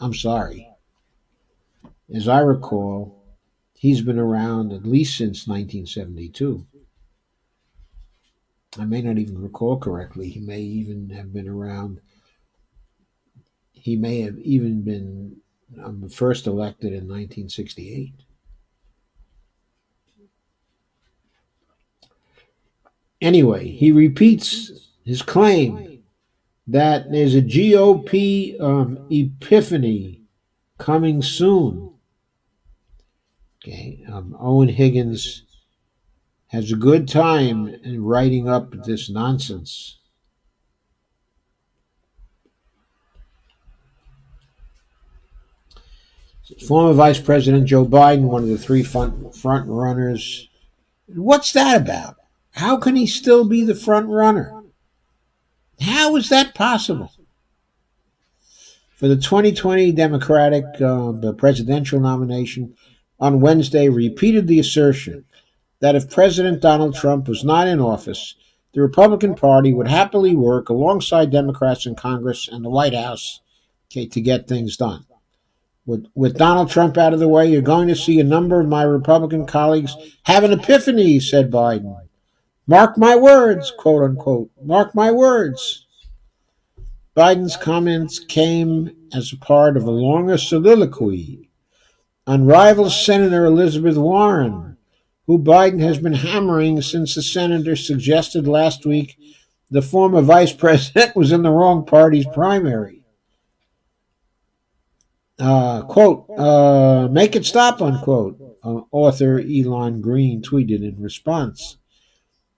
I'm sorry. As I recall, he's been around at least since 1972. I may not even recall correctly. He may even have been around. He may have even been first elected in 1968. Anyway, he repeats his claim that there's a GOP epiphany coming soon. Okay, Owen Higgins has a good time in writing up this nonsense. Former Vice President Joe Biden, one of the 3 front runners. What's that about? How can he still be the front runner? How is that possible? For the 2020 Democratic presidential nomination on Wednesday, repeated the assertion that if President Donald Trump was not in office, the Republican Party would happily work alongside Democrats in Congress and the White House to get things done. With Donald Trump out of the way, you're going to see a number of my Republican colleagues have an epiphany, said Biden. Mark my words, quote unquote. Mark my words. Biden's comments came as a part of a longer soliloquy on rival Senator Elizabeth Warren, who Biden has been hammering since the senator suggested last week the former vice president was in the wrong party's primary. Quote, make it stop, unquote, author Elon Green tweeted in response.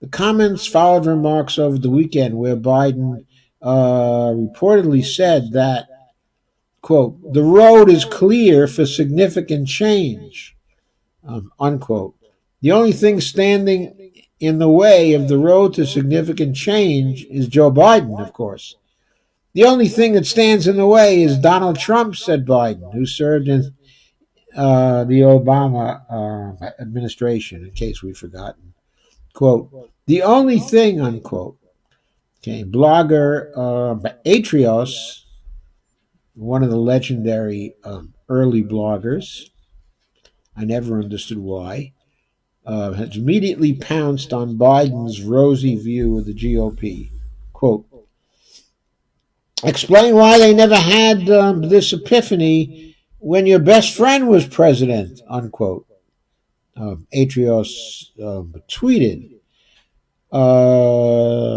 The comments followed remarks over the weekend where Biden reportedly said that, quote, the road is clear for significant change, unquote. The only thing standing in the way of the road to significant change is Joe Biden, of course. The only thing that stands in the way is Donald Trump, said Biden, who served in the Obama administration, in case we've forgotten. Quote, the only thing, unquote. Okay, blogger Atrios, one of the legendary early bloggers, I never understood why, has immediately pounced on Biden's rosy view of the GOP. Quote, explain why they never had this epiphany when your best friend was president, unquote. Atrios tweeted,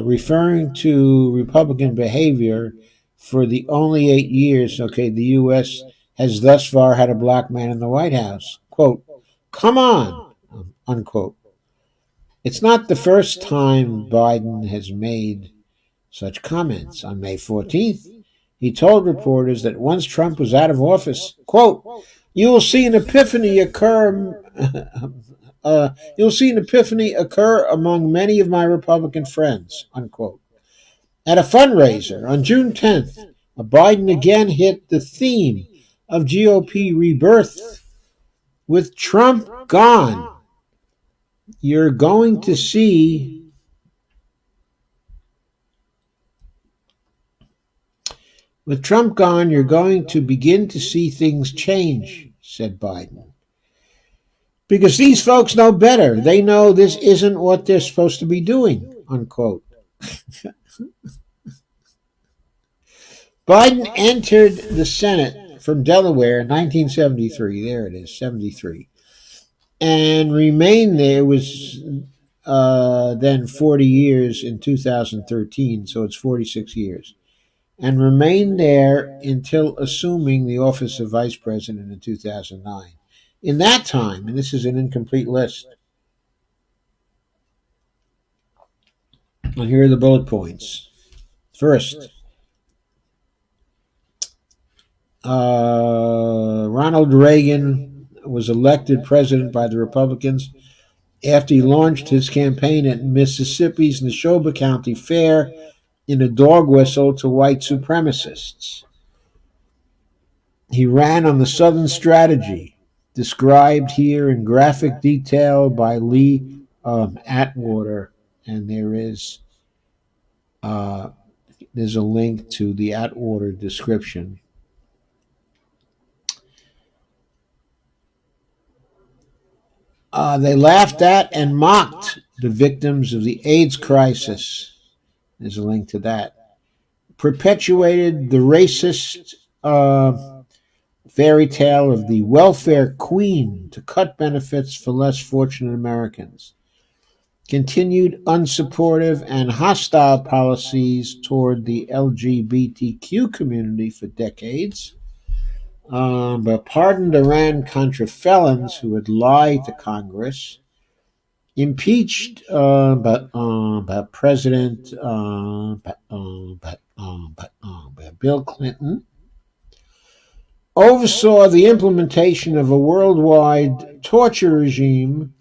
referring to Republican behavior for the only 8 years, the U.S. has thus far had a black man in the White House. Quote, come on, unquote. It's not the first time Biden has made such comments. On May 14th, he told reporters that once Trump was out of office, quote, you will see an epiphany occur. You'll see an epiphany occur among many of my Republican friends, unquote. At a fundraiser on June 10th, Biden again hit the theme of GOP rebirth. With Trump gone, you're going to see With Trump gone, you're going to begin to see things change, said Biden. Because these folks know better. They know this isn't what they're supposed to be doing, unquote. Biden entered the Senate from Delaware in 1973. There it is, 73. And remained there, was then 40 years in 2013, so it's 46 years. And remained there until assuming the office of vice president in 2009. In that time, and this is an incomplete list, and here are the bullet points. First, Ronald Reagan was elected president by the Republicans after he launched his campaign at Mississippi's Neshoba County Fair in a dog whistle to white supremacists. He ran on the Southern strategy, described here in graphic detail by Lee Atwater, and there's a link to the Atwater description. They laughed at and mocked the victims of the AIDS crisis. There's a link to that. Perpetuated the racist fairy tale of the welfare queen to cut benefits for less fortunate Americans. Continued unsupportive and hostile policies toward the LGBTQ community for decades. But pardoned Iran-Contra felons who had lied to Congress. Impeached President Bill Clinton. Oversaw the implementation of a worldwide torture regime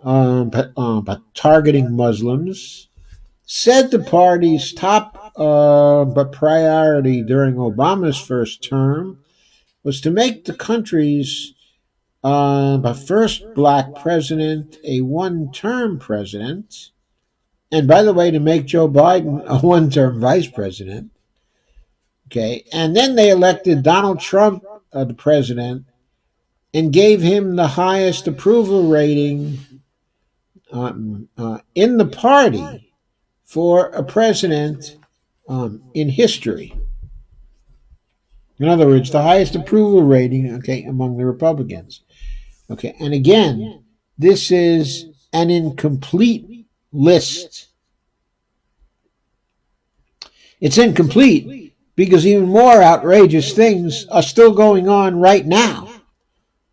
targeting Muslims. Said the party's top priority during Obama's first term was to make the country's first black president a one-term president, and by the way, to make Joe Biden a one-term vice president. Okay, and then they elected Donald Trump the president and gave him the highest approval rating in the party for a president in history. In other words, the highest approval rating, okay, among the Republicans. Okay, and again, this is an incomplete list. It's incomplete because even more outrageous things are still going on right now.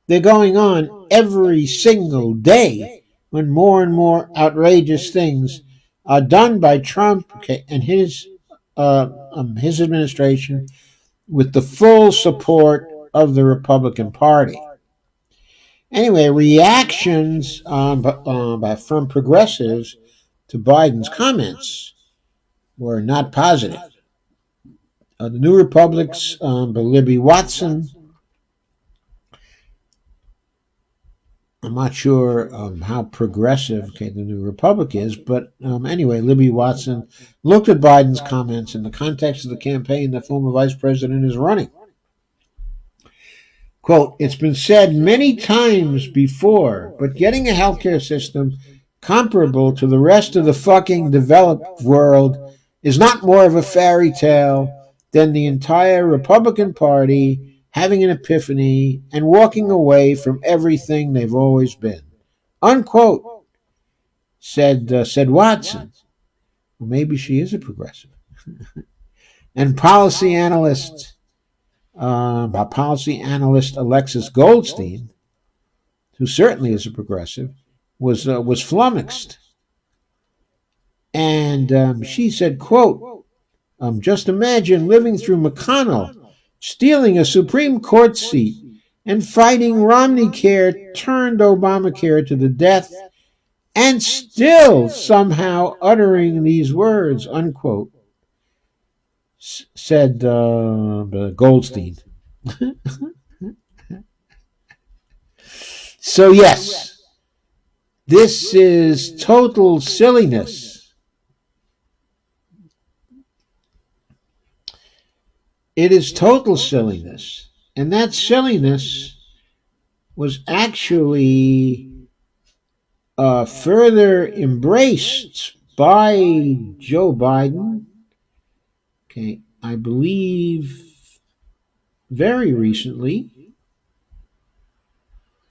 They're going on every single day when more and more outrageous things are done by Trump, okay, and his administration with the full support of the Republican Party. Anyway, reactions from progressives to Biden's comments were not positive. The New Republic's Libby Watson, I'm not sure how progressive the New Republic is, but anyway, Libby Watson looked at Biden's comments in the context of the campaign the former vice president is running. Quote, it's been said many times before, but getting a healthcare system comparable to the rest of the fucking developed world is not more of a fairy tale than the entire Republican Party having an epiphany and walking away from everything they've always been. Unquote, said Watson. Well, maybe she is a progressive. And policy analyst by policy analyst Alexis Goldstein, who certainly is a progressive, was flummoxed. And she said, quote, just imagine living through McConnell, stealing a Supreme Court seat, and fighting Romney Care turned Obamacare to the death, and still somehow uttering these words, unquote, said Goldstein. So, yes, this is total silliness. It is total silliness. And that silliness was actually further embraced by Joe Biden. Okay, I believe very recently,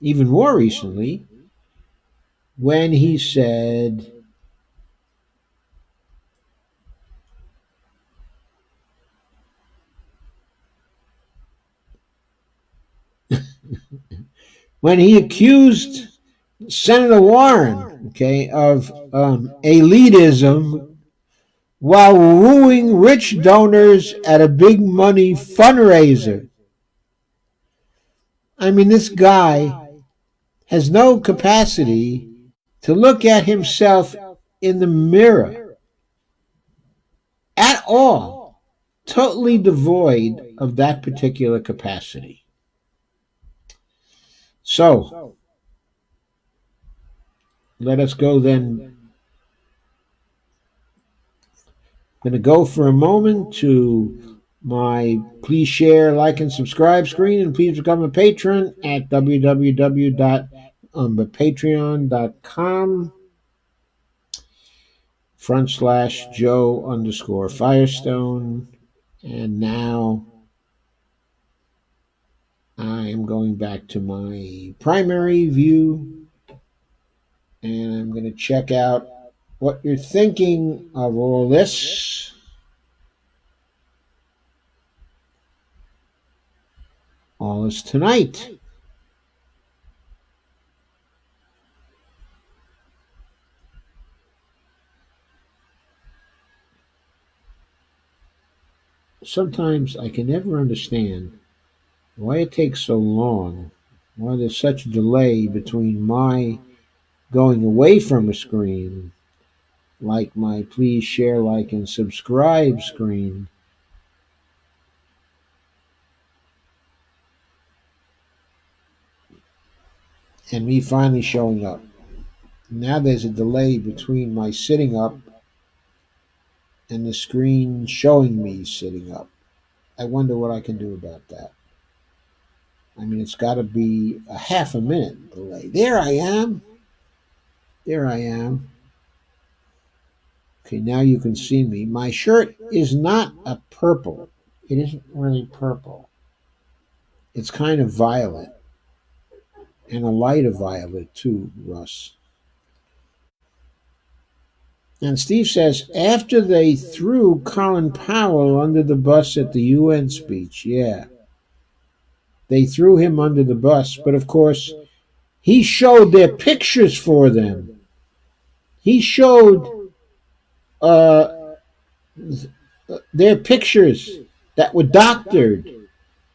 even more recently, when he said, when he accused Senator Warren, okay, of elitism while wooing rich donors at a big money fundraiser. I mean, this guy has no capacity to look at himself in the mirror at all, totally devoid of that particular capacity. So, let us go then. I'm going to go for a moment to my please share, like, and subscribe screen, and please become a patron at www.patreon.com/Joe_Firestone. And now I am going back to my primary view, and I'm going to check out what you're thinking of all this. All is tonight. Sometimes I can never understand why it takes so long, why there's such a delay between my going away from a screen, like my please share, like, and subscribe screen, and me finally showing up. Now there's a delay between my sitting up and the screen showing me sitting up. I wonder what I can do about that. I mean, it's got to be a half a minute delay. There I am. There I am. Okay, now you can see me. My shirt is not a purple. It isn't really purple. It's kind of violet. And a lighter violet, too, Russ. And Steve says, after they threw Colin Powell under the bus at the UN speech, yeah. They threw him under the bus, but of course, he showed their pictures for them. He showed their pictures that were doctored,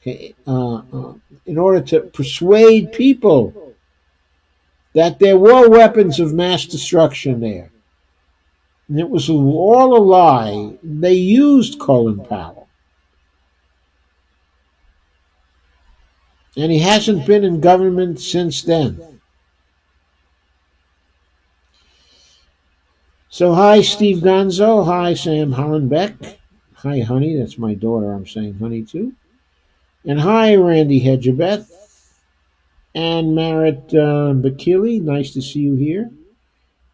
okay, in order to persuade people that there were weapons of mass destruction there. And it was all a lie. They used Colin Powell. And he hasn't been in government since then. So hi, Steve Gonzo. Hi, Sam Hollenbeck. Hi, honey. That's my daughter. I'm saying honey too. And hi, Randy Hedgebeth. And Marit Bakili. Nice to see you here.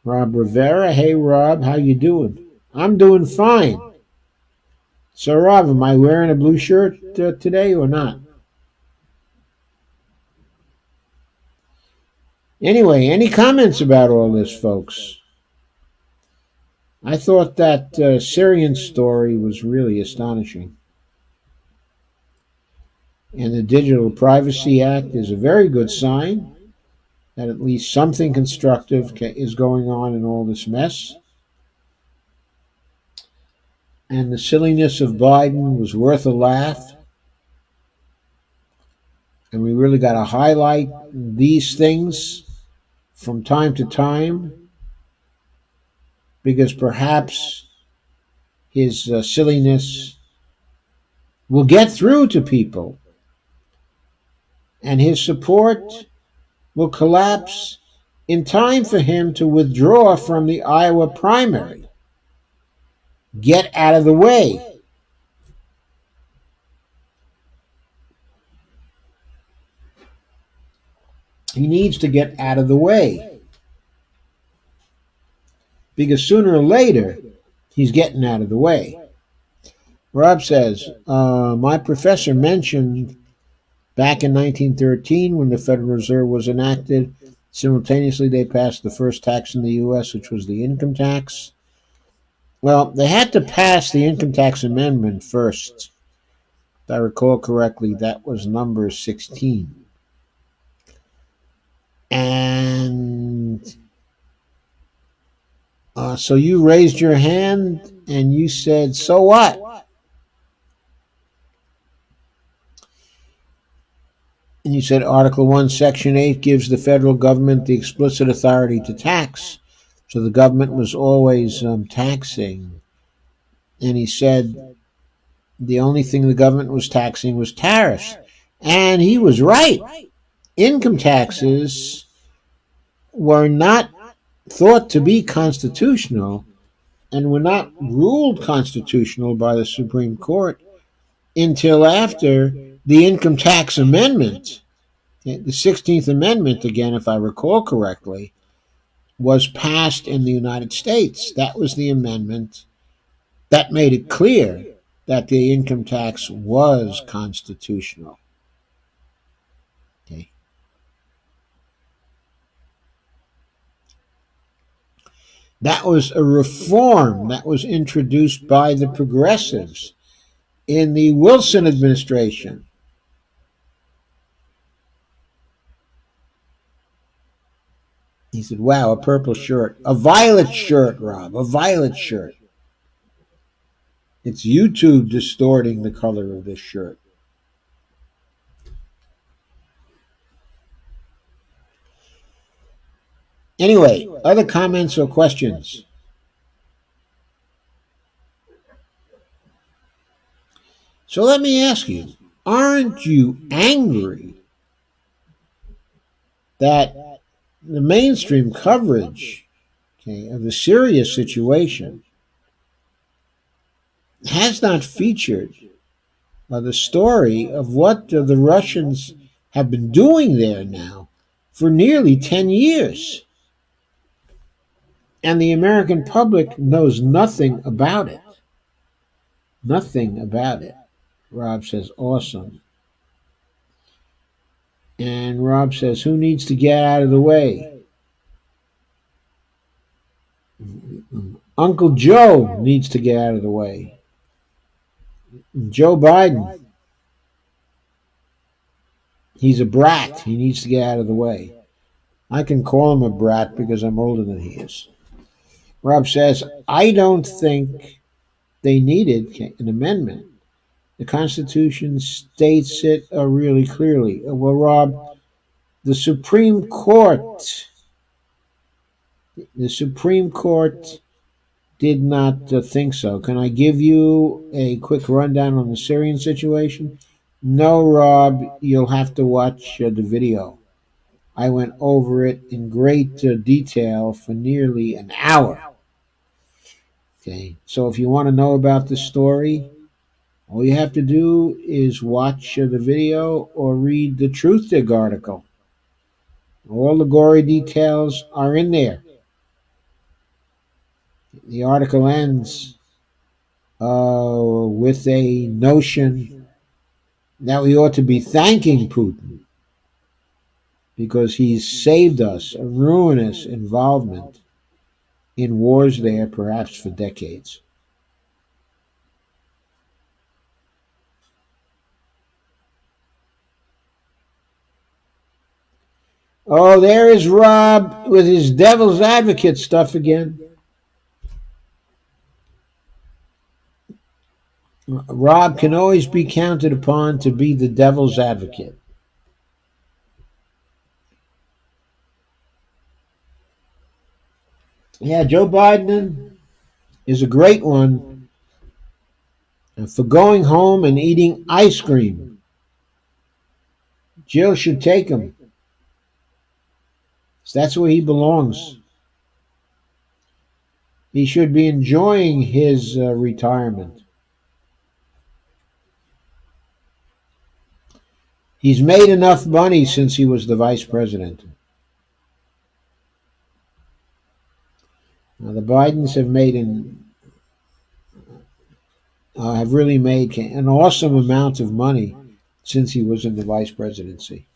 Rob Rivera. Hey, Rob. How you doing? I'm doing fine. So, Rob, am I wearing a blue shirt today or not? Anyway, any comments about all this, folks? I thought that Syrian story was really astonishing. And the Digital Privacy Act is a very good sign that at least something constructive is going on in all this mess. And the silliness of Biden was worth a laugh. And we really got to highlight these things from time to time because perhaps his silliness will get through to people and his support will collapse in time for him to withdraw from the Iowa primary. Get out of the way. He needs to get out of the way because sooner or later he's getting out of the way. Rob says, my professor mentioned back in 1913 when the Federal Reserve was enacted, simultaneously they passed the first tax in the U.S., which was the income tax. Well, they had to pass the income tax amendment first. If I recall correctly, that was number 16. And so you raised your hand and you said, so what? And you said Article 1, Section 8 gives the federal government the explicit authority to tax. So the government was always taxing. And he said the only thing the government was taxing was tariffs. And he was right. Income taxes were not thought to be constitutional and were not ruled constitutional by the Supreme Court until after the Income Tax Amendment. The 16th Amendment, again, if I recall correctly, was passed in the United States. That was the amendment that made it clear that the income tax was constitutional. Okay. That was a reform that was introduced by the progressives in the Wilson administration. He said, wow, a purple shirt. A violet shirt, Rob. A violet shirt. It's YouTube distorting the color of this shirt. Anyway, other comments or questions? So let me ask you, aren't you angry that the mainstream coverage, okay, of the Syria situation has not featured the story of what the Russians have been doing there now for nearly 10 years? And the American public knows nothing about it. Nothing about it. Rob says, awesome. And Rob says, who needs to get out of the way? Uncle Joe needs to get out of the way. Joe Biden, he's a brat. He needs to get out of the way. I can call him a brat because I'm older than he is. Rob says, I don't think they needed an amendment. The Constitution states it really clearly. Well, Rob, the Supreme Court did not think so. Can I give you a quick rundown on the Syrian situation? No, Rob, you'll have to watch the video. I went over it in great detail for nearly an hour. Okay, so if you want to know about the story, all you have to do is watch the video or read the Truthdig article. All the gory details are in there. The article ends with a notion that we ought to be thanking Putin because he's saved us a ruinous involvement in wars there, perhaps for decades. Oh, there is Rob with his devil's advocate stuff again. Rob can always be counted upon to be the devil's advocate. Yeah, Joe Biden is a great one for going home and eating ice cream. Jill should take him. That's where he belongs. He should be enjoying his retirement. He's made enough money since he was the vice president. Now, the Bidens have really made an awesome amount of money since he was in the vice presidency.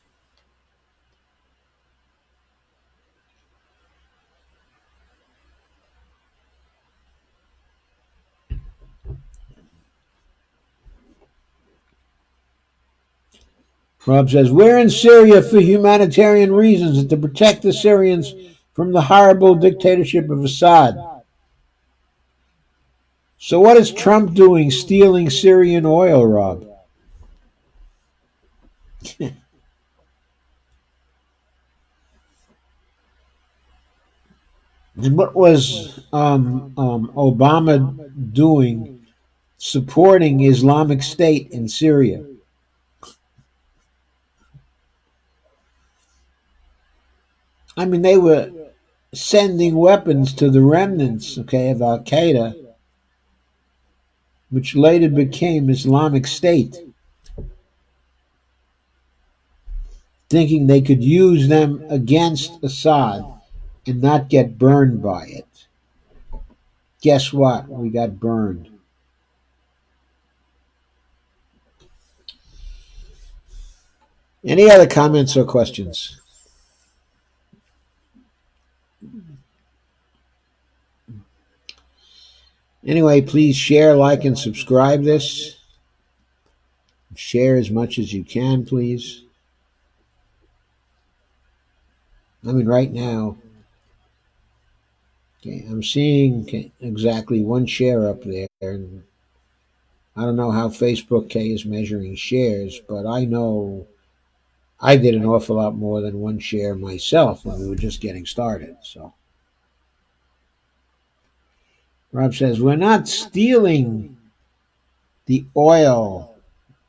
Rob says, we're in Syria for humanitarian reasons and to protect the Syrians from the horrible dictatorship of Assad. So what is Trump doing stealing Syrian oil, Rob? What was Obama doing supporting Islamic State in Syria? I mean, they were sending weapons to the remnants, okay, of Al Qaeda, which later became Islamic State, thinking they could use them against Assad and not get burned by it. Guess what? We got burned. Any other comments or questions? Anyway, please share, like, and subscribe this. Share as much as you can, please. I mean, right now, okay, I'm seeing exactly one share up there, and I don't know how Facebook is measuring shares, but I know I did an awful lot more than one share myself when we were just getting started. So, Rob says, we're not stealing the oil.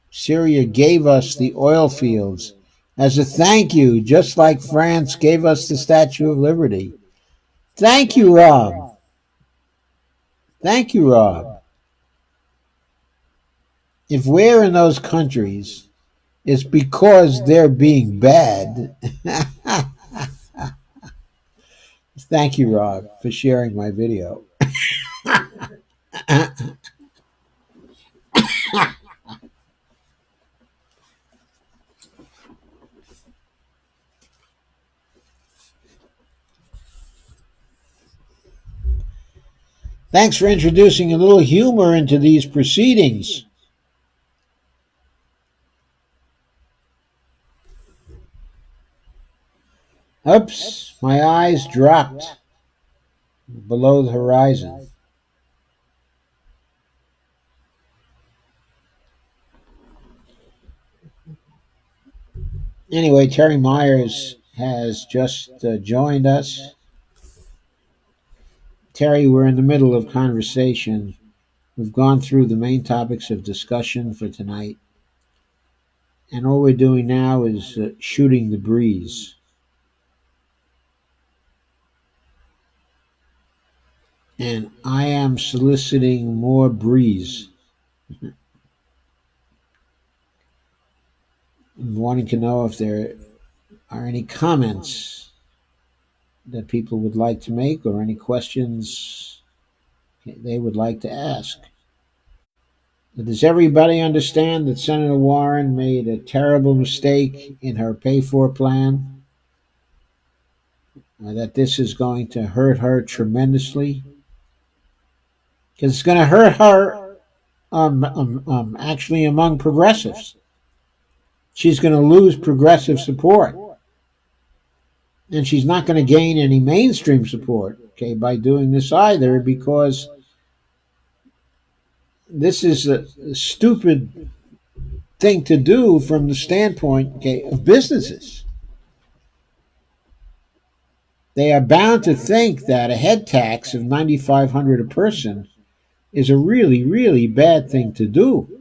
Syria gave us the oil fields as a thank you, just like France gave us the Statue of Liberty. Thank you, Rob. Thank you, Rob. If we're in those countries, it's because they're being bad. Thank you, Rob, for sharing my video. Thanks for introducing a little humor into these proceedings. Oops, my eyes dropped below the horizon. Anyway, Terry Myers has just joined us. Terry, we're in the middle of conversation. We've gone through the main topics of discussion for tonight. And all we're doing now is shooting the breeze. And I am soliciting more breeze. I'm wanting to know if there are any comments that people would like to make or any questions they would like to ask. Does everybody understand that Senator Warren made a terrible mistake in her pay-for plan? That this is going to hurt her tremendously? Because it's going to hurt her actually among progressives. She's going to lose progressive support. And she's not going to gain any mainstream support, okay, by doing this either, because this is a stupid thing to do from the standpoint, okay, of businesses. They are bound to think that a head tax of 9,500 a person is a really, really bad thing to do.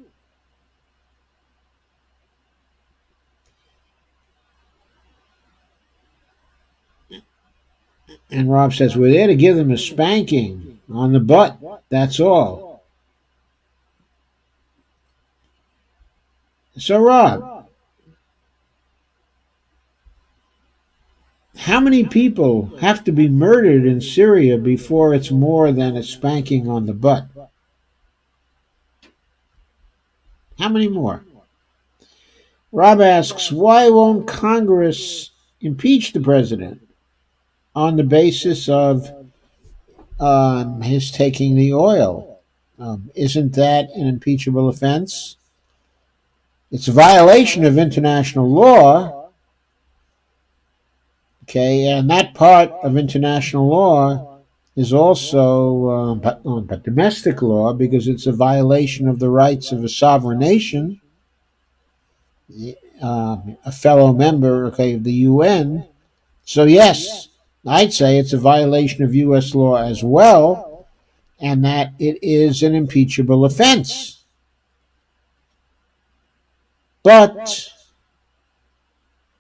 And Rob says, we're there to give them a spanking on the butt. That's all. So, Rob, how many people have to be murdered in Syria before it's more than a spanking on the butt? How many more? Rob asks, why won't Congress impeach the president on the basis of his taking the oil? Isn't that an impeachable offense? It's a violation of international law, okay, and that part of international law is also but domestic law, because it's a violation of the rights of a sovereign nation, a fellow member, okay, of the UN. So yes, I'd say it's a violation of U.S. law as well, and that it is an impeachable offense. But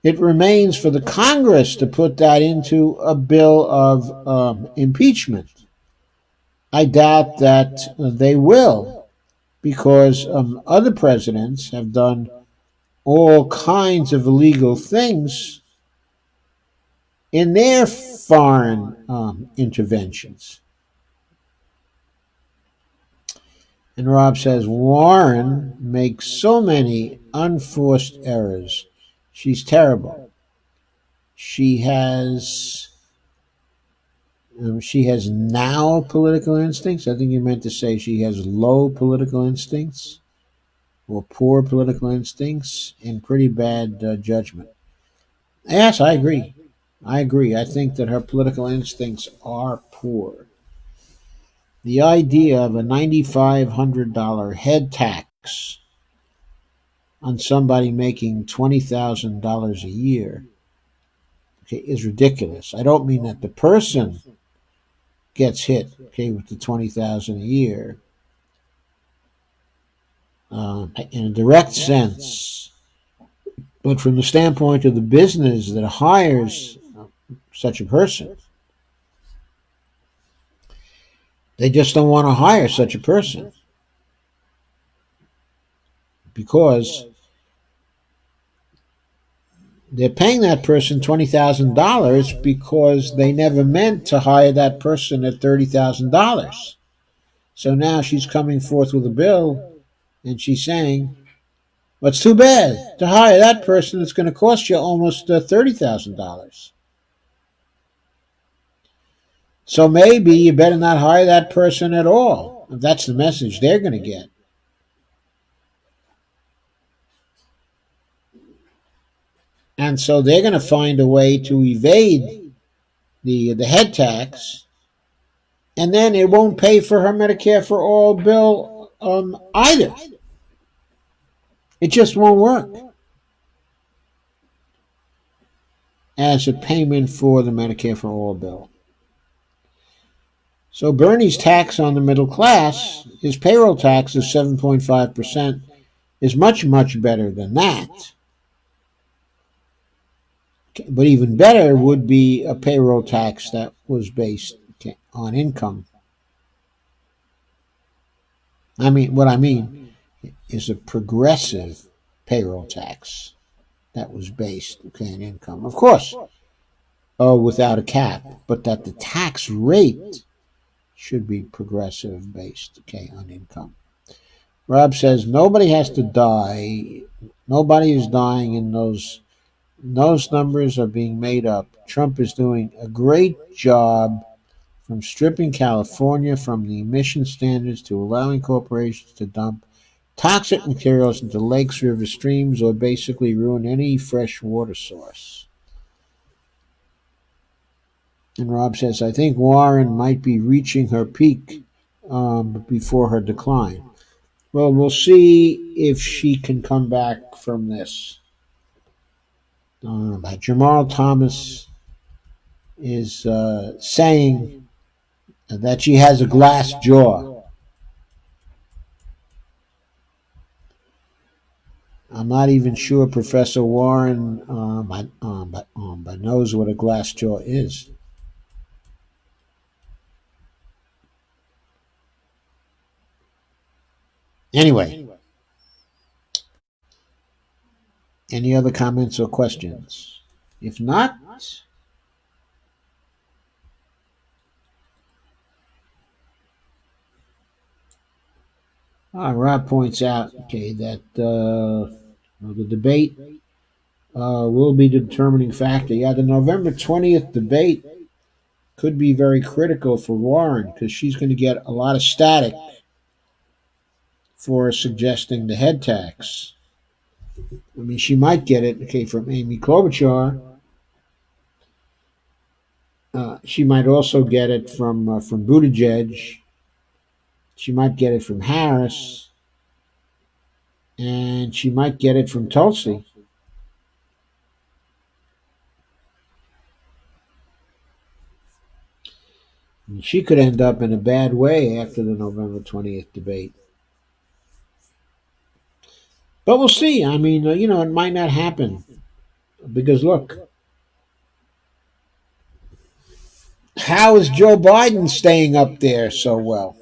it remains for the Congress to put that into a bill of impeachment. I doubt that they will, because other presidents have done all kinds of illegal things in their foreign interventions. And Rob says, Warren makes so many unforced errors. She's terrible. She has now political instincts. I think you meant to say she has low political instincts or poor political instincts and pretty bad judgment. Yes, I agree. I agree. I think that her political instincts are poor. The idea of a $9,500 head tax on somebody making $20,000 a year, okay, is ridiculous. I don't mean that the person gets hit, okay, with the $20,000 a year in a direct sense, but from the standpoint of the business that hires such a person, they just don't want to hire such a person because they're paying that person $20,000 because they never meant to hire that person at $30,000. So now she's coming forth with a bill and she's saying, well, it's too bad to hire that person. It's going to cost you almost $30,000. So maybe you better not hire that person at all. If that's the message they're going to get. And so they're going to find a way to evade the head tax, and then it won't pay for her Medicare for All bill either. It just won't work as a payment for the Medicare for All bill. So Bernie's tax on the middle class, his payroll tax of 7.5%, is much, much better than that. But even better would be a payroll tax that was based on income. What I mean is a progressive payroll tax that was based on income. Of course, without a cap, but that the tax rate should be progressive based on income. Rob says nobody has to die. Nobody is dying in those. Those numbers are being made up. Trump is doing a great job from stripping California from the emission standards to allowing corporations to dump toxic materials into lakes, rivers, streams, or basically ruin any fresh water source. And Rob says, I think Warren might be reaching her peak before her decline. Well, we'll see if she can come back from this. But Jamal Thomas is saying that she has a glass jaw. I'm not even sure Professor Warren but knows what a glass jaw is. Anyway, any other comments or questions? If not, Rob points out, okay, that the debate will be the determining factor. Yeah, the November 20th debate could be very critical for Warren because she's going to get a lot of static for suggesting the head tax. I mean, she might get it, okay, from Amy Klobuchar. She might also get it from Buttigieg. She might get it from Harris, and she might get it from Tulsi. And she could end up in a bad way after the November 20th debate. But we'll see. I mean, it might not happen because look, how is Joe Biden staying up there so well?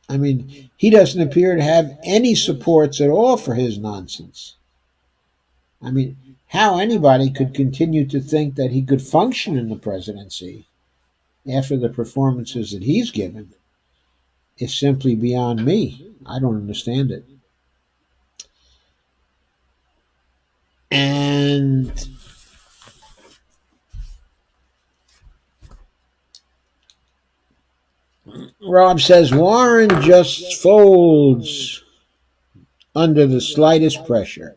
I mean, he doesn't appear to have any supports at all for his nonsense. I mean, how anybody could continue to think that he could function in the presidency after the performances that he's given is simply beyond me. I don't understand it. And Rob says Warren just folds under the slightest pressure.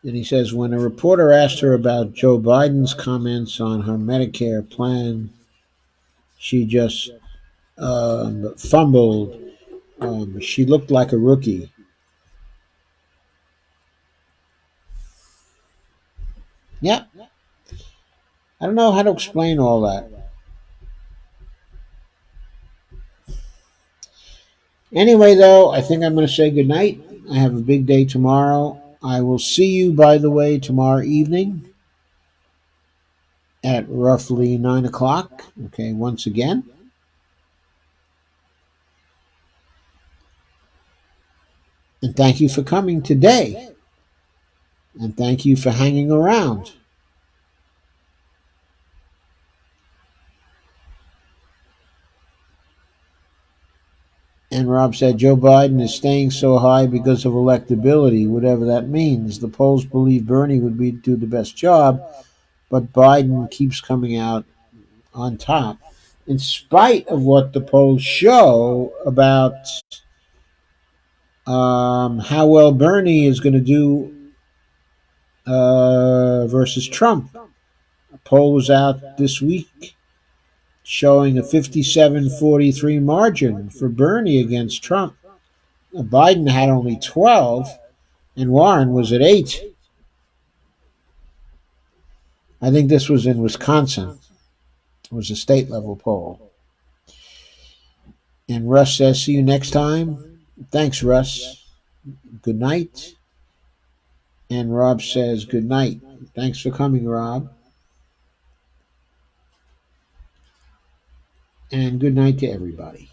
And he says when a reporter asked her about Joe Biden's comments on her Medicare plan, she just fumbled. She looked like a rookie. Yep. I don't know how to explain all that. Anyway, though, I think I'm going to say goodnight. I have a big day tomorrow. I will see you, by the way, tomorrow evening at roughly 9 o'clock. Okay, once again. And thank you for coming today. And thank you for hanging around. And Rob said Joe Biden is staying so high because of electability, whatever that means. The polls believe Bernie would do the best job, but Biden keeps coming out on top, in spite of what the polls show about how well Bernie is going to do versus Trump. A poll was out this week showing a 57-43 margin for Bernie against Trump. Biden had only 12, and Warren was at 8. I think this was in Wisconsin. It was a state level poll. And Russ says, see you next time. Thanks, Russ. Good night. And Rob says, good night. Thanks for coming, Rob. And good night to everybody.